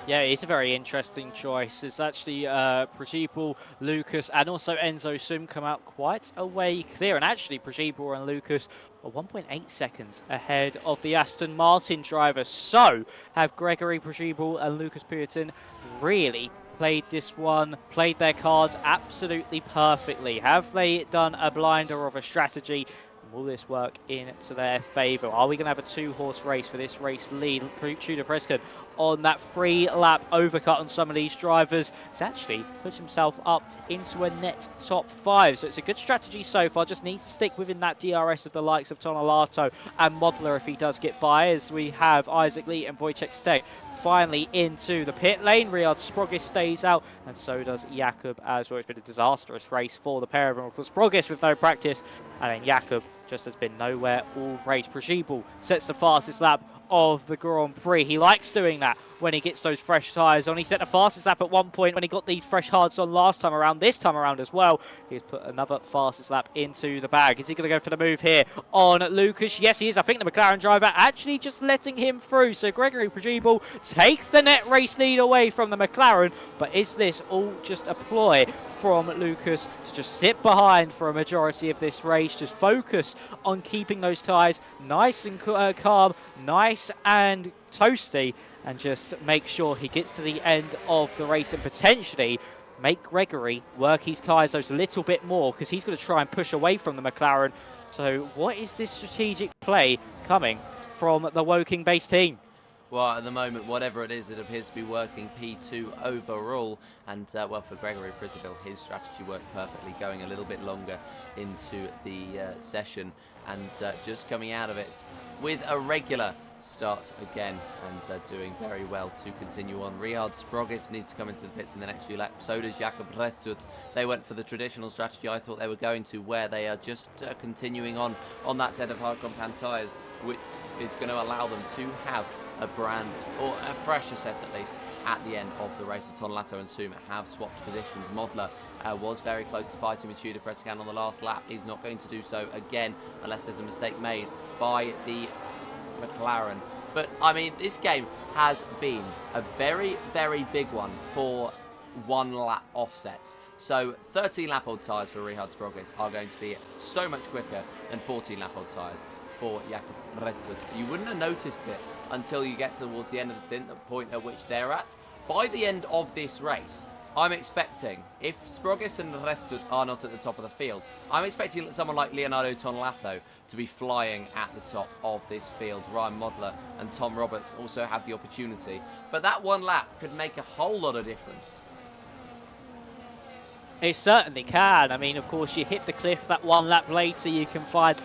Yeah, it's a very interesting choice. It's actually Prajipal, Lucas, and also Enzo Sum come out quite a way clear. And actually, Prajipal and Lucas are 1.8 seconds ahead of the Aston Martin driver. So, have Gregory Prajipal and Lucas Putin really played this one, played their cards absolutely perfectly? Have they done a blinder of a strategy? Will this work into their favour? Are we going to have a 2-horse race for this race lead? Tudor Prescott on that 3-lap overcut on some of these drivers. He's actually put himself up into a net top 5. So it's a good strategy so far. Just needs to stick within that DRS of the likes of Tonelato and Modler if he does get by, as we have Isaac Lee and Wojciech Steg finally into the pit lane. Riyad Sproges stays out, and so does Jakub as well. It's been a disastrous race for the pair of them. Of course, Sproges with no practice, and then Jakub just has been nowhere all race. Prajipal sets the fastest lap of the Grand Prix. He likes doing that when he gets those fresh tyres on. He set the fastest lap at one point when he got these fresh hards on last time around. This time around as well, he's put another fastest lap into the bag. Is he going to go for the move here on Lucas? Yes, he is. I think the McLaren driver actually just letting him through. So Gregory Prajipal takes the net race lead away from the McLaren. But is this all just a ploy from Lucas to just sit behind for a majority of this race, just focus on keeping those tyres nice and calm, nice and toasty, and just make sure he gets to the end of the race and potentially make Gregory work his tyres those a little bit more, because he's going to try and push away from the McLaren. So what is this strategic play coming from the Woking-based team? Well, at the moment, whatever it is, it appears to be working P2 overall. And, well, for Gregory Prisbil, his strategy worked perfectly, going a little bit longer into the session and just coming out of it with a regular start again and doing very well to continue on. Riyad Sproges needs to come into the pits in the next few laps. So does Jakub Restut. They went for the traditional strategy I thought they were going to, where they are just continuing on that set of hard compound tyres, which is going to allow them to have a brand, or a fresher set at least, at the end of the race. Tonelato and Sum have swapped positions. Modler was very close to fighting with Tudor Prescott on the last lap. He's not going to do so again unless there's a mistake made by the McLaren. But I mean, this game has been a very, very big one for 1 lap offsets. So 13 lap old tyres for Riyad Sproges are going to be so much quicker than 14 lap old tyres for Jakub Restut. You wouldn't have noticed it until you get towards the end of the stint, the point at which they're at. By the end of this race, I'm expecting, if Sprogis and Restud are not at the top of the field, I'm expecting someone like Leonardo Tonelato to be flying at the top of this field. Ryan Modler and Tom Roberts also have the opportunity. But that one lap could make a whole lot of difference. It certainly can. I mean, of course, you hit the cliff that one lap later, you can find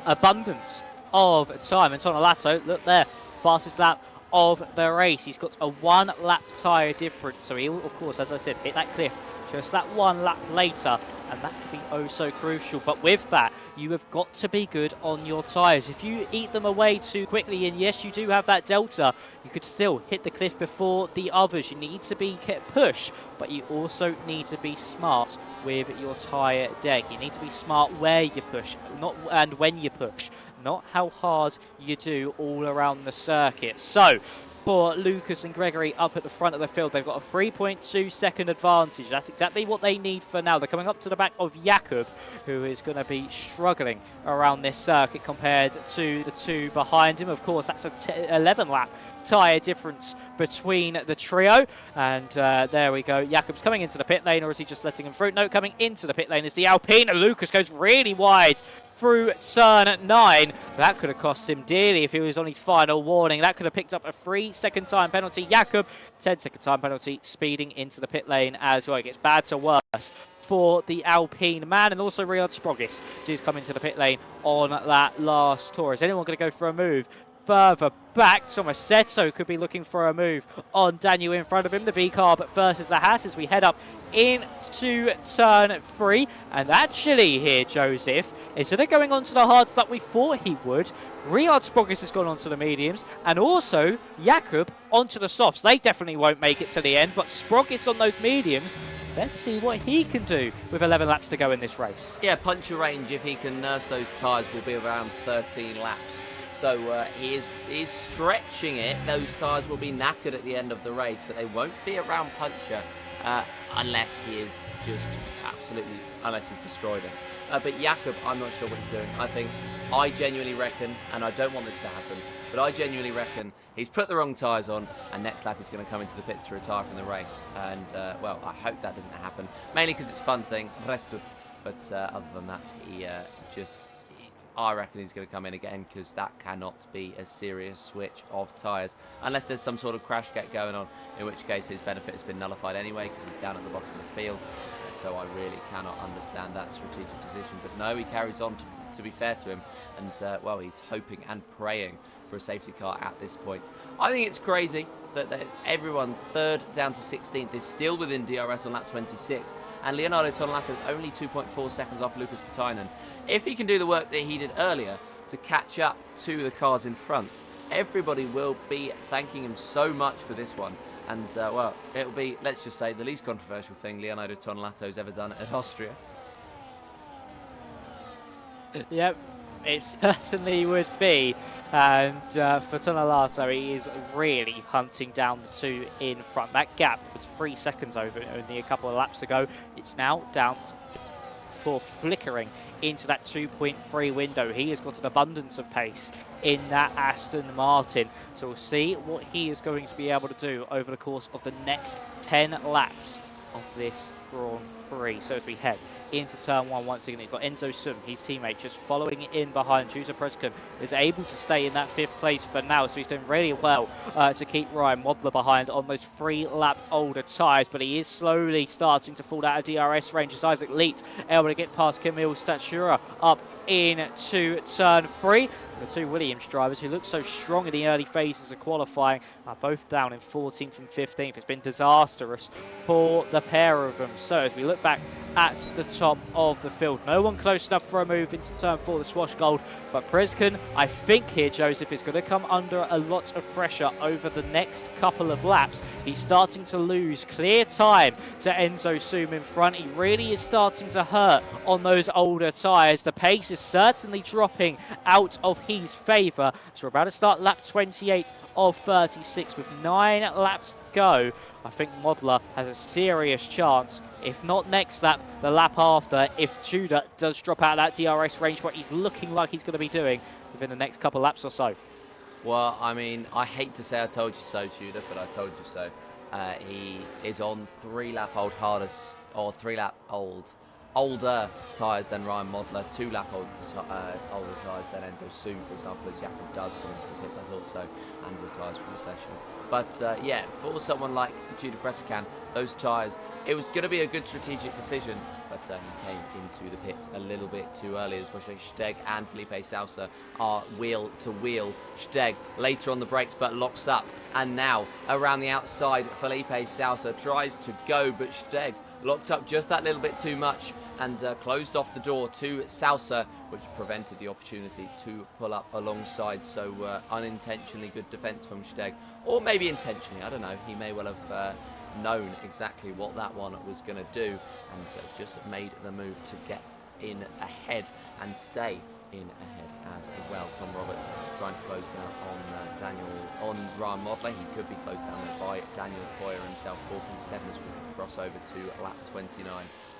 abundance of time. And Tonelato, look there, fastest lap of the race. He's got a 1 lap tyre difference. So he will, of course, as I said, hit that cliff just that 1 lap later. And that could be oh so crucial. But with that, you have got to be good on your tyres. If you eat them away too quickly, and yes, you do have that delta, you could still hit the cliff before the others. You need to be pushed, but you also need to be smart with your tyre deck. You need to be smart where you push, not and when you push, not how hard you do all around the circuit. So, for Lucas and Gregory up at the front of the field, they've got a 3.2 second advantage. That's exactly what they need for now. They're coming up to the back of Jakob, who is going to be struggling around this circuit compared to the two behind him. Of course, that's a 11 lap tyre difference between the trio. And there we go. Jakob's coming into the pit lane, or is he just letting him through? No, coming into the pit lane is the Alpine. Lucas goes really wide through turn 9. That could have cost him dearly if he was on his final warning. That could have picked up a 3-second time penalty. Jakob, 10-second time penalty, speeding into the pit lane as well. It gets bad to worse for the Alpine man, and also Riyad Sprogis did come into the pit lane on that last tour. Is anyone going to go for a move further back? Tomasetto could be looking for a move on Daniel in front of him. The V-Carb versus the Haas as we head up into turn 3. And actually here, Joseph, instead of going on to the hards that we thought he would, Riyad Sprogis has gone onto the mediums, and also Jakob onto the softs. They definitely won't make it to the end, but Sprogis on those mediums, let's see what he can do with 11 laps to go in this race. Yeah, puncture range, if he can nurse those tyres, will be around 13 laps. So he is stretching it. Those tyres will be knackered at the end of the race, but they won't be around puncture unless he is just absolutely, unless he's destroyed it. But Jakob, I'm not sure what he's doing. I genuinely reckon, and I don't want this to happen, but I genuinely reckon he's put the wrong tyres on, and next lap he's going to come into the pit to retire from the race. And, well, I hope that doesn't happen, mainly because it's fun saying Restud, but other than that, I reckon he's going to come in again, because that cannot be a serious switch of tyres, unless there's some sort of crash get going on, in which case his benefit has been nullified anyway, because he's down at the bottom of the field. So I really cannot understand that strategic decision. But no, he carries on, to be fair to him, and well, he's hoping and praying for a safety car at this point. I think it's crazy that everyone 3rd down to 16th is still within DRS on lap 26, and Leonardo Tonelato is only 2.4 seconds off Lucas Patainen. If he can do the work that he did earlier to catch up to the cars in front, everybody will be thanking him so much for this one. And, well, it'll be, let's just say, the least controversial thing Leonardo Tonelato's ever done at Austria. Yep, it certainly would be. And for Tonelato, he is really hunting down the two in front. That gap was 3 seconds over only a couple of laps ago. It's now down for flickering into that 2.3 window. He has got an abundance of pace in that Aston Martin. So we'll see what he is going to be able to do over the course of the next 10 laps of this Grand Prix. So as we head into turn 1 once again, you've got Enzo Sum, his teammate, just following in behind. Chusa Preskin is able to stay in that 5th place for now, so he's doing really well to keep Ryan Modler behind on those 3-lap older tyres, but he is slowly starting to fall out of DRS range as Isaac Leet able to get past Camille Statura up into turn 3. The two Williams drivers who looked so strong in the early phases of qualifying are both down in 14th and 15th. It's been disastrous for the pair of them. So as we look back at the top of the field, no one close enough for a move into turn 4, the Swash Gold. But Preskin, I think here, Joseph, is going to come under a lot of pressure over the next couple of laps. He's starting to lose clear time to Enzo Sum in front. He really is starting to hurt on those older tyres. The pace is certainly dropping out of his favour. So we're about to start lap 28 of 36 with 9 laps to go. I think Modler has a serious chance, if not next lap, the lap after, if Tudor does drop out of that DRS range, what he's looking like he's going to be doing within the next couple of laps or so. Well, I mean, I hate to say I told you so, Tudor, but I told you so. He is on 3-lap old hardest, or 3-lap older tyres than Ryan Modler, 2-lap older tyres than Enzo Soon, for example, as Jakob does come into the pits, I thought so, and retires from the session. But yeah, for someone like Judah Brescan, those tyres, it was going to be a good strategic decision, but he came into the pits a little bit too early as Steg and Felipe Sousa are wheel to wheel. Steg later on the brakes but locks up, and now around the outside Felipe Sousa tries to go, but Steg locked up just that little bit too much and closed off the door to Sousa, which prevented the opportunity to pull up alongside. So unintentionally good defence from Steg, or maybe intentionally, I don't know. He may well have known exactly what that one was going to do, and just made the move to get in ahead and stay in ahead as well. Tom Roberts trying to close down on Ryan Modler. He could be closed down there by Daniel Foyer himself. 4.7 as we cross over to lap 29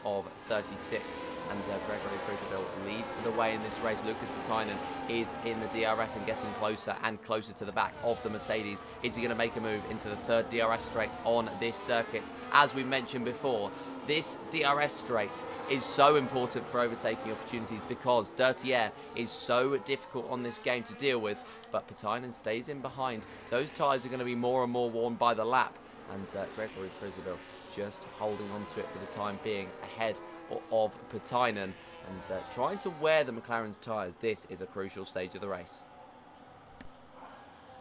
of 36, and Gregory Friseville leads the way in this race. Lucas Batainen is in the DRS and getting closer and closer to the back of the Mercedes. Is he going to make a move into the third DRS straight on this circuit? As we mentioned before, this DRS straight is so important for overtaking opportunities because dirty air is so difficult on this game to deal with, but Batainen stays in behind. Those tyres are going to be more and more worn by the lap, and Gregory Friseville just holding on to it for the time being ahead of Batainen and trying to wear the McLaren's tyres. This is a crucial stage of the race.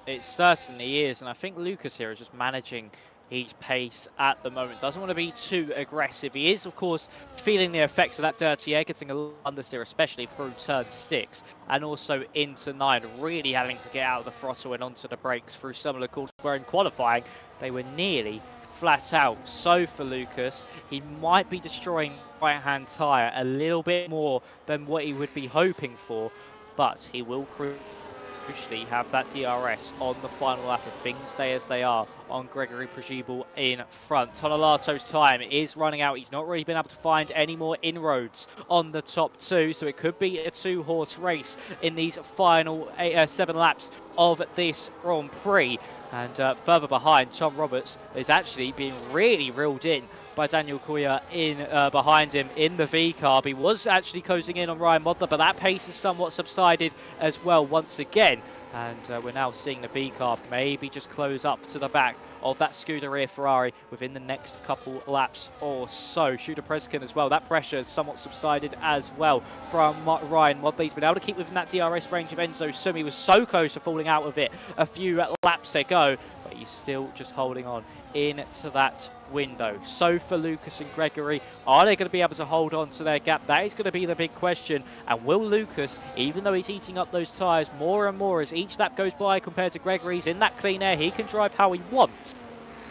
It certainly is, and I think Lucas here is just managing his pace at the moment. Doesn't want to be too aggressive. He is, of course, feeling the effects of that dirty air, getting a little understeer, especially through turn 6 and also into 9, really having to get out of the throttle and onto the brakes through some of the courses where in qualifying they were nearly flat out. So for Lucas, he might be destroying right-hand tyre a little bit more than what he would be hoping for, but he will crucially have that DRS on the final lap if things stay as they are on Gregory Przeeble in front. Tonelato's time is running out. He's not really been able to find any more inroads on the top 2, so it could be a 2-horse race in these final 7 laps of this Grand Prix. And further behind, Tom Roberts is actually being really reeled in by Daniel Koya in behind him in the V-Carb. He was actually closing in on Ryan Modler, but that pace has somewhat subsided as well once again. And we're now seeing the V-Carb maybe just close up to the back of that Scuderia Ferrari within the next couple laps or so. Shooter Preskin as well. That pressure has somewhat subsided as well from Ryan Modler. He's been able to keep within that DRS range of Enzo Soon. He was so close to falling out of it a few laps ago, but he's still just holding on into that window. So for Lucas and Gregory, are they going to be able to hold on to their gap? That is going to be the big question. And will Lucas, even though he's eating up those tyres more and more as each lap goes by compared to Gregory's in that clean air, he can drive how he wants.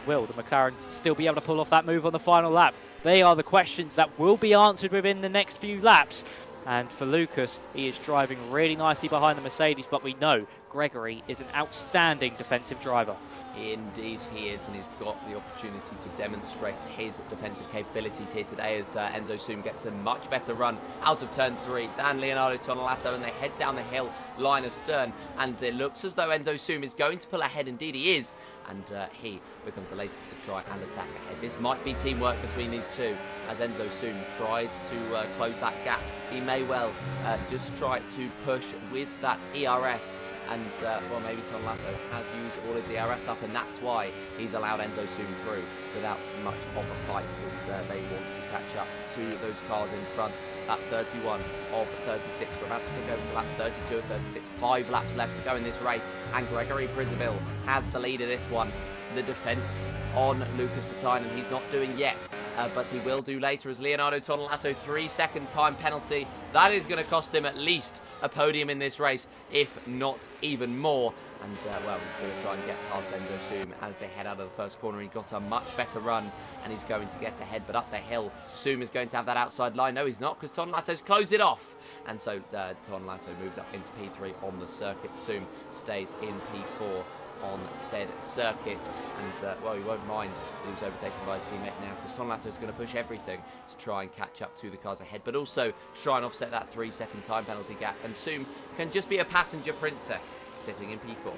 Will the McLaren still be able to pull off that move on the final lap? They are the questions that will be answered within the next few laps. And for Lucas, he is driving really nicely behind the Mercedes, but we know Gregory is an outstanding defensive driver. Indeed he is, and he's got the opportunity to demonstrate his defensive capabilities here today as Enzo Soon gets a much better run out of turn 3 than Leonardo Tonelato, and they head down the hill line astern, and it looks as though Enzo Soon is going to pull ahead. Indeed he is, and he becomes the latest to try and attack ahead. This might be teamwork between these two as Enzo Soon tries to close that gap. He may well just try to push with that ERS, and well, maybe Tonelato has used all his ERS up, and that's why he's allowed Enzo Soon through without much of a fight as they want to catch up to those cars in front. Lap 31 of 36. We're about to take over to lap 32 of 36. 5 laps left to go in this race, and Gregory Przeeble has the lead of this one. The defence on Lucas Batainen he's not doing yet, but he will do later as Leonardo Tonelato 3-second time penalty. That is going to cost him at least a podium in this race, if not even more. And well, he's going to try and get past Enzo Soon as they head out of the first corner. He got a much better run and he's going to get ahead, but up the hill Soon is going to have that outside line. No, he's not, because Tonelato's closed it off, and so Tonelato moves up into P3 on the circuit. Soon stays in P4 on said circuit, and well, he won't mind that he was overtaken by his teammate now, because Tonelato is going to push everything to try and catch up to the cars ahead, but also to try and offset that 3-second time penalty gap, and Soon can just be a passenger princess sitting in P4.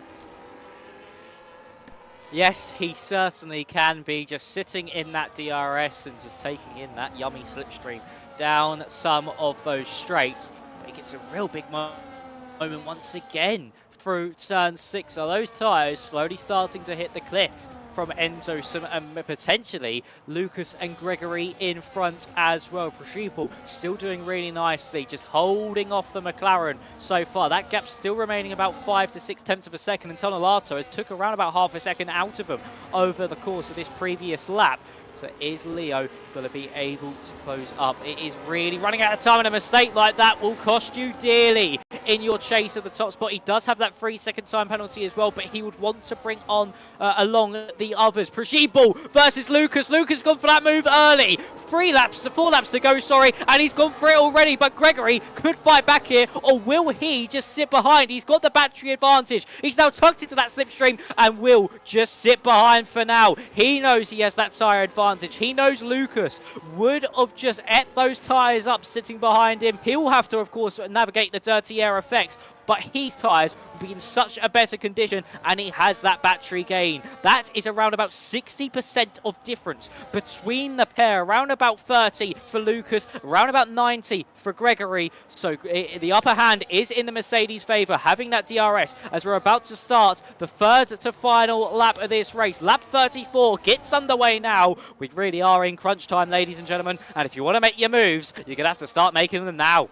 Yes, he certainly can be, just sitting in that DRS and just taking in that yummy slipstream down some of those straights. But he gets a real big moment once again through turn 6. Are those tyres slowly starting to hit the cliff from Enzo and potentially Lucas and Gregory in front as well. Prashipal still doing really nicely, just holding off the McLaren so far. That gap's still remaining about 5 to 6 tenths of a second, and Tonelato has took around about half a second out of him over the course of this previous lap. So is Leo going to be able to close up? It is really running out of time, and a mistake like that will cost you dearly in your chase of the top spot. He does have that 3-second time penalty as well, but he would want to bring on along the others. Prashipal versus Lucas. Lucas gone for that move early. 4 laps to go, sorry, and he's gone for it already, but Gregory could fight back here, or will he just sit behind? He's got the battery advantage. He's now tucked into that slipstream and will just sit behind for now. He knows he has that tyre advantage. He knows Lucas would have just ate those tyres up sitting behind him. He'll have to, of course, navigate the dirty air effects, but his tyres will be in such a better condition, and he has that battery gain. That is around about 60% of difference between the pair, around about 30 for Lucas, around about 90 for Gregory. So the upper hand is in the Mercedes' favour, having that DRS as we're about to start the third to final lap of this race. Lap 34 gets underway now. We really are in crunch time, ladies and gentlemen, and if you want to make your moves, you're going to have to start making them now.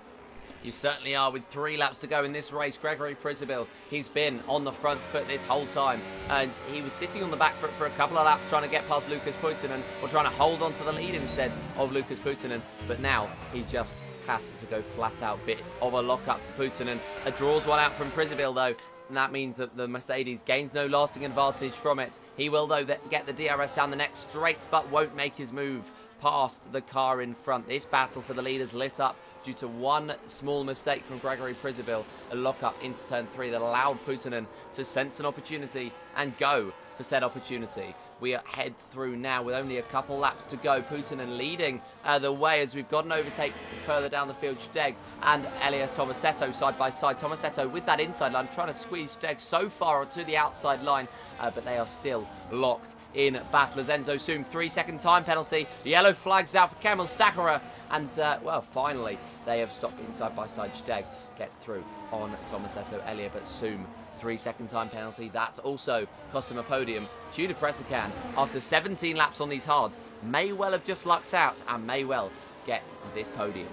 You certainly are, with 3 laps to go in this race. Gregory Prishipal, he's been on the front foot this whole time, and he was sitting on the back foot for a couple of laps trying to get past Lucas Puttinen, or trying to hold on to the lead instead of Lucas Puttinen, but now he just has to go flat out. Bit of a lock-up for Puttinen. Draws one out from Prishipal though, and that means that the Mercedes gains no lasting advantage from it. He will though get the DRS down the next straight, but won't make his move past the car in front. This battle for the lead is lit up due to one small mistake from Gregory Prishipal, a lock-up into turn 3 that allowed Puttinen to sense an opportunity and go for said opportunity. We are head through now with only a couple laps to go. Puttinen leading the way as we've got an overtake further down the field. Steg and Elia Tomasetto side by side. Tomasetto with that inside line, trying to squeeze Steg so far to the outside line, but they are still locked in battle as Enzo Soom, 3-second time penalty. The yellow flag's out for Kemal Stakara, and well, finally they have stopped being side by side. Steg gets through on Tomasetto Elia, but Soom, 3-second time penalty. That's also cost him a podium. Tudor Pressacan, after 17 laps on these hards, may well have just lucked out and may well get this podium.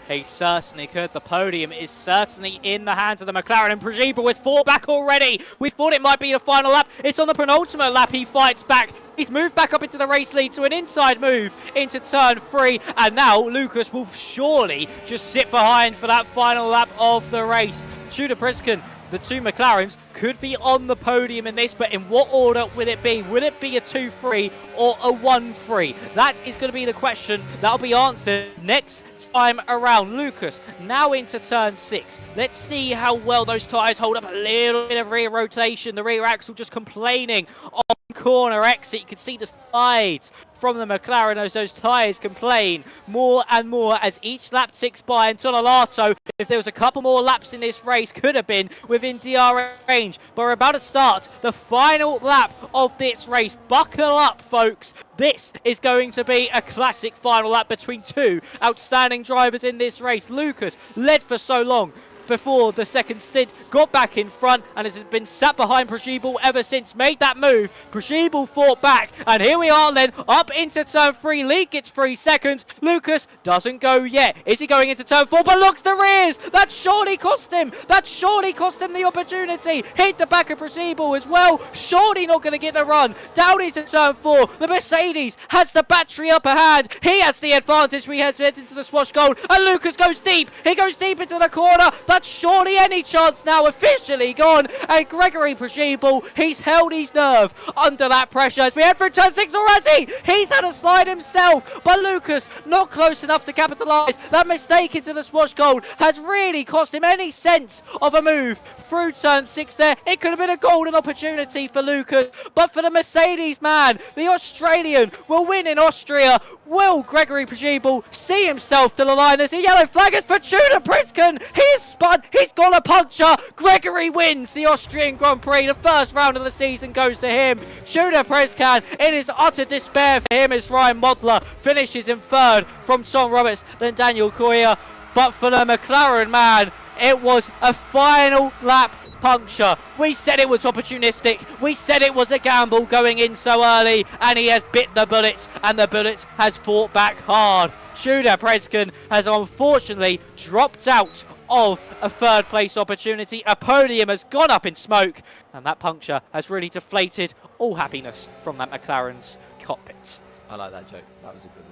He certainly could. The podium is certainly in the hands of the McLaren, and Prashipal was fought back already. We thought it might be the final lap. It's on the penultimate lap. He fights back. He's moved back up into the race lead to an inside move into turn 3, and now Lucas will surely just sit behind for that final lap of the race. Tudor Priskin, the 2 McLarens, could be on the podium in this, but in what order will it be? Will it be a 2-3 or a 1-3? That is going to be the question that'll be answered next time around. Lucas now into turn 6. Let's see how well those tyres hold up. A little bit of rear rotation. The rear axle just complaining on corner exit. You can see the sides from the McLaren as those tyres complain more and more as each lap ticks by. And Tonelato, if there was a couple more laps in this race, could have been within DRS range. But we're about to start the final lap of this race. Buckle up, folks. This is going to be a classic final lap between 2 outstanding drivers in this race. Lucas led for so long before the second stint, got back in front and has been sat behind Prashipal ever since. Made that move. Prashipal fought back, and here we are then up into turn 3. Lead gets 3 seconds. Lucas doesn't go yet. Is he going into turn 4? But looks the rears. That surely cost him. That surely cost him the opportunity. Hit the back of Prashipal as well. Surely not going to get the run. Down into turn 4. The Mercedes has the battery upper hand. He has the advantage. We head into the Swash Gold, and Lucas goes deep. He goes deep into the corner. That's surely any chance now officially gone. And Gregory Prashipal, he's held his nerve under that pressure as we head through turn 6 already. He's had a slide himself, but Lucas not close enough to capitalise. That mistake into the Swash Gold has really cost him any sense of a move through turn 6 there. It could have been a golden opportunity for Lucas, but for the Mercedes man, the Australian will win in Austria. Will Gregory Prashipal see himself to the line? There's a yellow flag is for Tudor Priskin. He is spun run. He's got a puncture. Gregory wins the Austrian Grand Prix. The first round of the season goes to him. Shooter Prescan, in his utter despair for him, as Ryan Modler finishes in third from Tom Roberts, then Daniel Coyer. But for the McLaren man, it was a final lap puncture. We said it was opportunistic. We said it was a gamble going in so early, and he has bit the bullet, and the bullet has fought back hard. Shooter Prescan has unfortunately dropped out of a third place opportunity. A podium has gone up in smoke, and that puncture has really deflated all happiness from that McLaren's cockpit. I like that joke. That was a good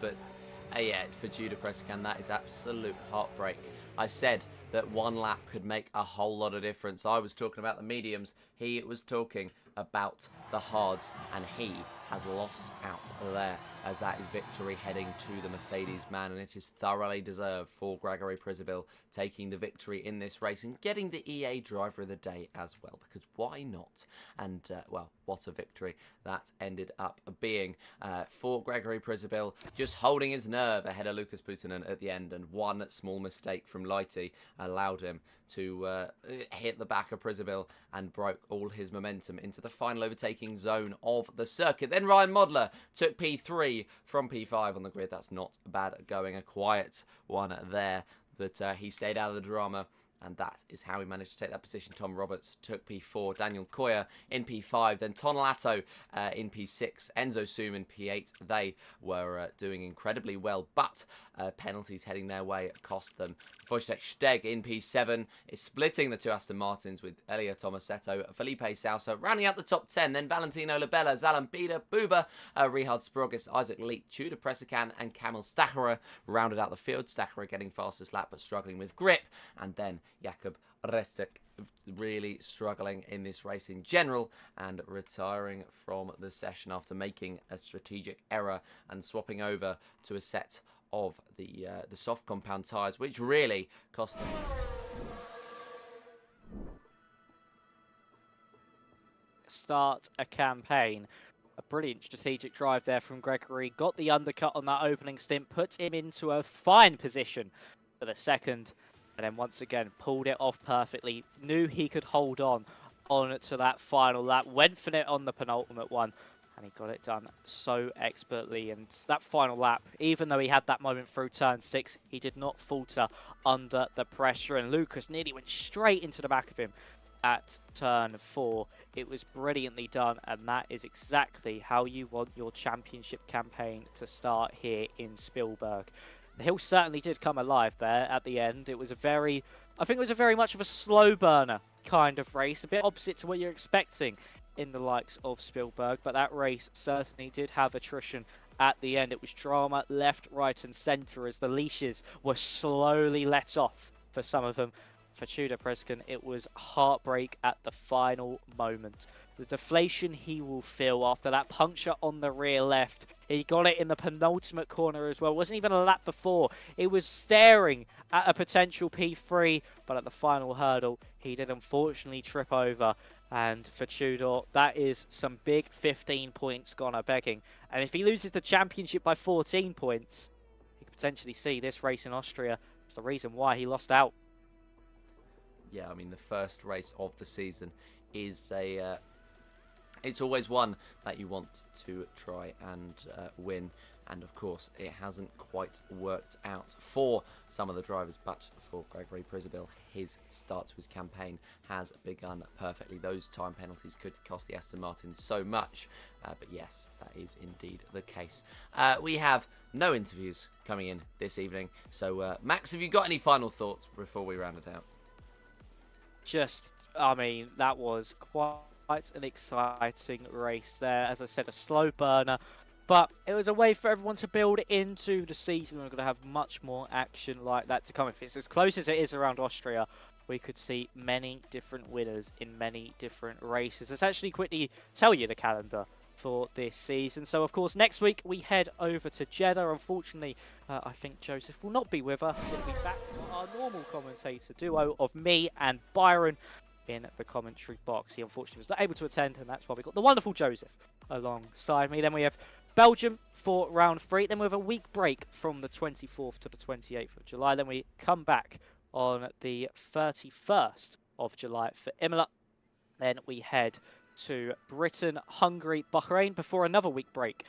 one. Yeah, for Judah Prescan, that is absolute heartbreak. I said that one lap could make a whole lot of difference. I was talking about the mediums. He was talking about the hards, and he has lost out there, as that is victory heading to the Mercedes man, and it is thoroughly deserved for Gregory Prisabil taking the victory in this race and getting the EA Driver of the Day as well, because why not? And, well, what a victory that ended up being for Gregory Prisabil, just holding his nerve ahead of Lucas Putinen at the end, and one small mistake from Lighty allowed him to hit the back of Prisabil and broke all his momentum into the final overtaking zone of the circuit. Then Ryan Modler took P3 from P5 on the grid. That's not bad going, a quiet one there, that he stayed out of the drama, and that is how he managed to take that position. Tom Roberts took P4, Daniel Coyer in P5, then Tonelato in P6, Enzo Soom in P8. They were doing incredibly well, but penalties heading their way cost them. Wojtek Steg in P7 is splitting the two Aston Martins with Elia Tomasetto, Felipe Sousa rounding out the top 10, then Valentino Labella, Zalan Bida, Buba, Rihard Sprogis, Isaac Leet, Tudor Pressakan, and Kamil Stachera rounded out the field. Stachera getting fastest lap but struggling with grip, and then Jakub Restek really struggling in this race in general and retiring from the session after making a strategic error and swapping over to a set of the soft compound tyres, which really cost him. Start a campaign. A brilliant strategic drive there from Gregory. Got the undercut on that opening stint, puts him into a fine position for the second, and then once again pulled it off perfectly. Knew he could hold on to that final lap. Went for it on the penultimate one, and he got it done so expertly. And that final lap, even though he had that moment through turn 6, he did not falter under the pressure, and Lucas nearly went straight into the back of him at turn 4. It was brilliantly done, and that is exactly how you want your championship campaign to start here in Spielberg. The hill certainly did come alive there at the end. It was I think it was a very much of a slow burner kind of race, a bit opposite to what you're expecting in the likes of Spielberg, but that race certainly did have attrition at the end. It was drama left, right and centre as the leashes were slowly let off for some of them. For Tudor Prescan, it was heartbreak at the final moment. The deflation he will feel after that puncture on the rear left. He got it in the penultimate corner as well. It wasn't even a lap before. It was staring at a potential P3, but at the final hurdle, he did unfortunately trip over. And for Tudor, that is some big 15 points gone a begging. And if he loses the championship by 14 points, he could potentially see this race in Austria. It's the reason why he lost out. Yeah, I mean, the first race of the season is it's always one that you want to try and win. And of course, it hasn't quite worked out for some of the drivers, but for Gregory Prisabil, his start to his campaign has begun perfectly. Those time penalties could cost the Aston Martin so much, but yes, that is indeed the case. We have no interviews coming in this evening, so Max, have you got any final thoughts before we round it out? I mean, that was quite an exciting race there. As I said, a slow burner, but it was a way for everyone to build into the season. We're going to have much more action like that to come. If it's as close as it is around Austria, we could see many different winners in many different races. Let's actually quickly tell you the calendar for this season. So, of course, next week we head over to Jeddah. Unfortunately, I think Joseph will not be with us. It'll be back to our normal commentator duo of me and Byron in the commentary box. He unfortunately was not able to attend, and that's why we got the wonderful Joseph alongside me. Then we have Belgium for round 3. Then we have a week break from the 24th to the 28th of July. Then we come back on the 31st of July for Imola. Then we head to Britain, Hungary, Bahrain before another week break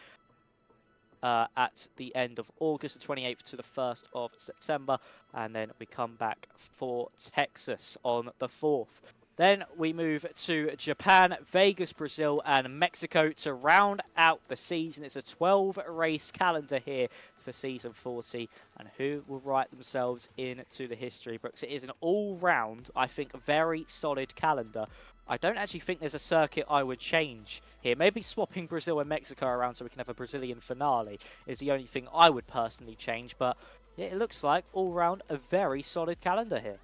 at the end of August, the 28th to the 1st of September. And then we come back for Texas on the 4th. Then we move to Japan, Vegas, Brazil, and Mexico to round out the season. It's a 12-race calendar here for season 40, and who will write themselves into the history books? It is an all-round, I think, very solid calendar. I don't actually think there's a circuit I would change here. Maybe swapping Brazil and Mexico around so we can have a Brazilian finale is the only thing I would personally change, but yeah, it looks like all-round a very solid calendar here.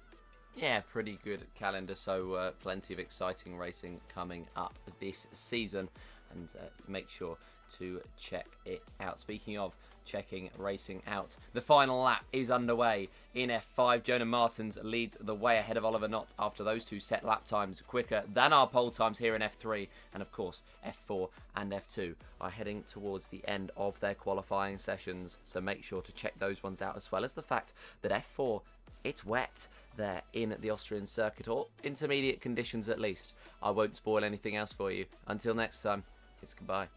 Yeah, pretty good calendar, so plenty of exciting racing coming up this season, and make sure to check it out. Speaking of checking racing out, the final lap is underway in F5. Jonah Martins leads the way ahead of Oliver Knott after those two set lap times quicker than our pole times here in F3, and of course F4 and F2 are heading towards the end of their qualifying sessions, so make sure to check those ones out, as well as the fact that F4, it's wet there in the Austrian circuit, or intermediate conditions at least. I won't spoil anything else for you. Until next time, it's goodbye.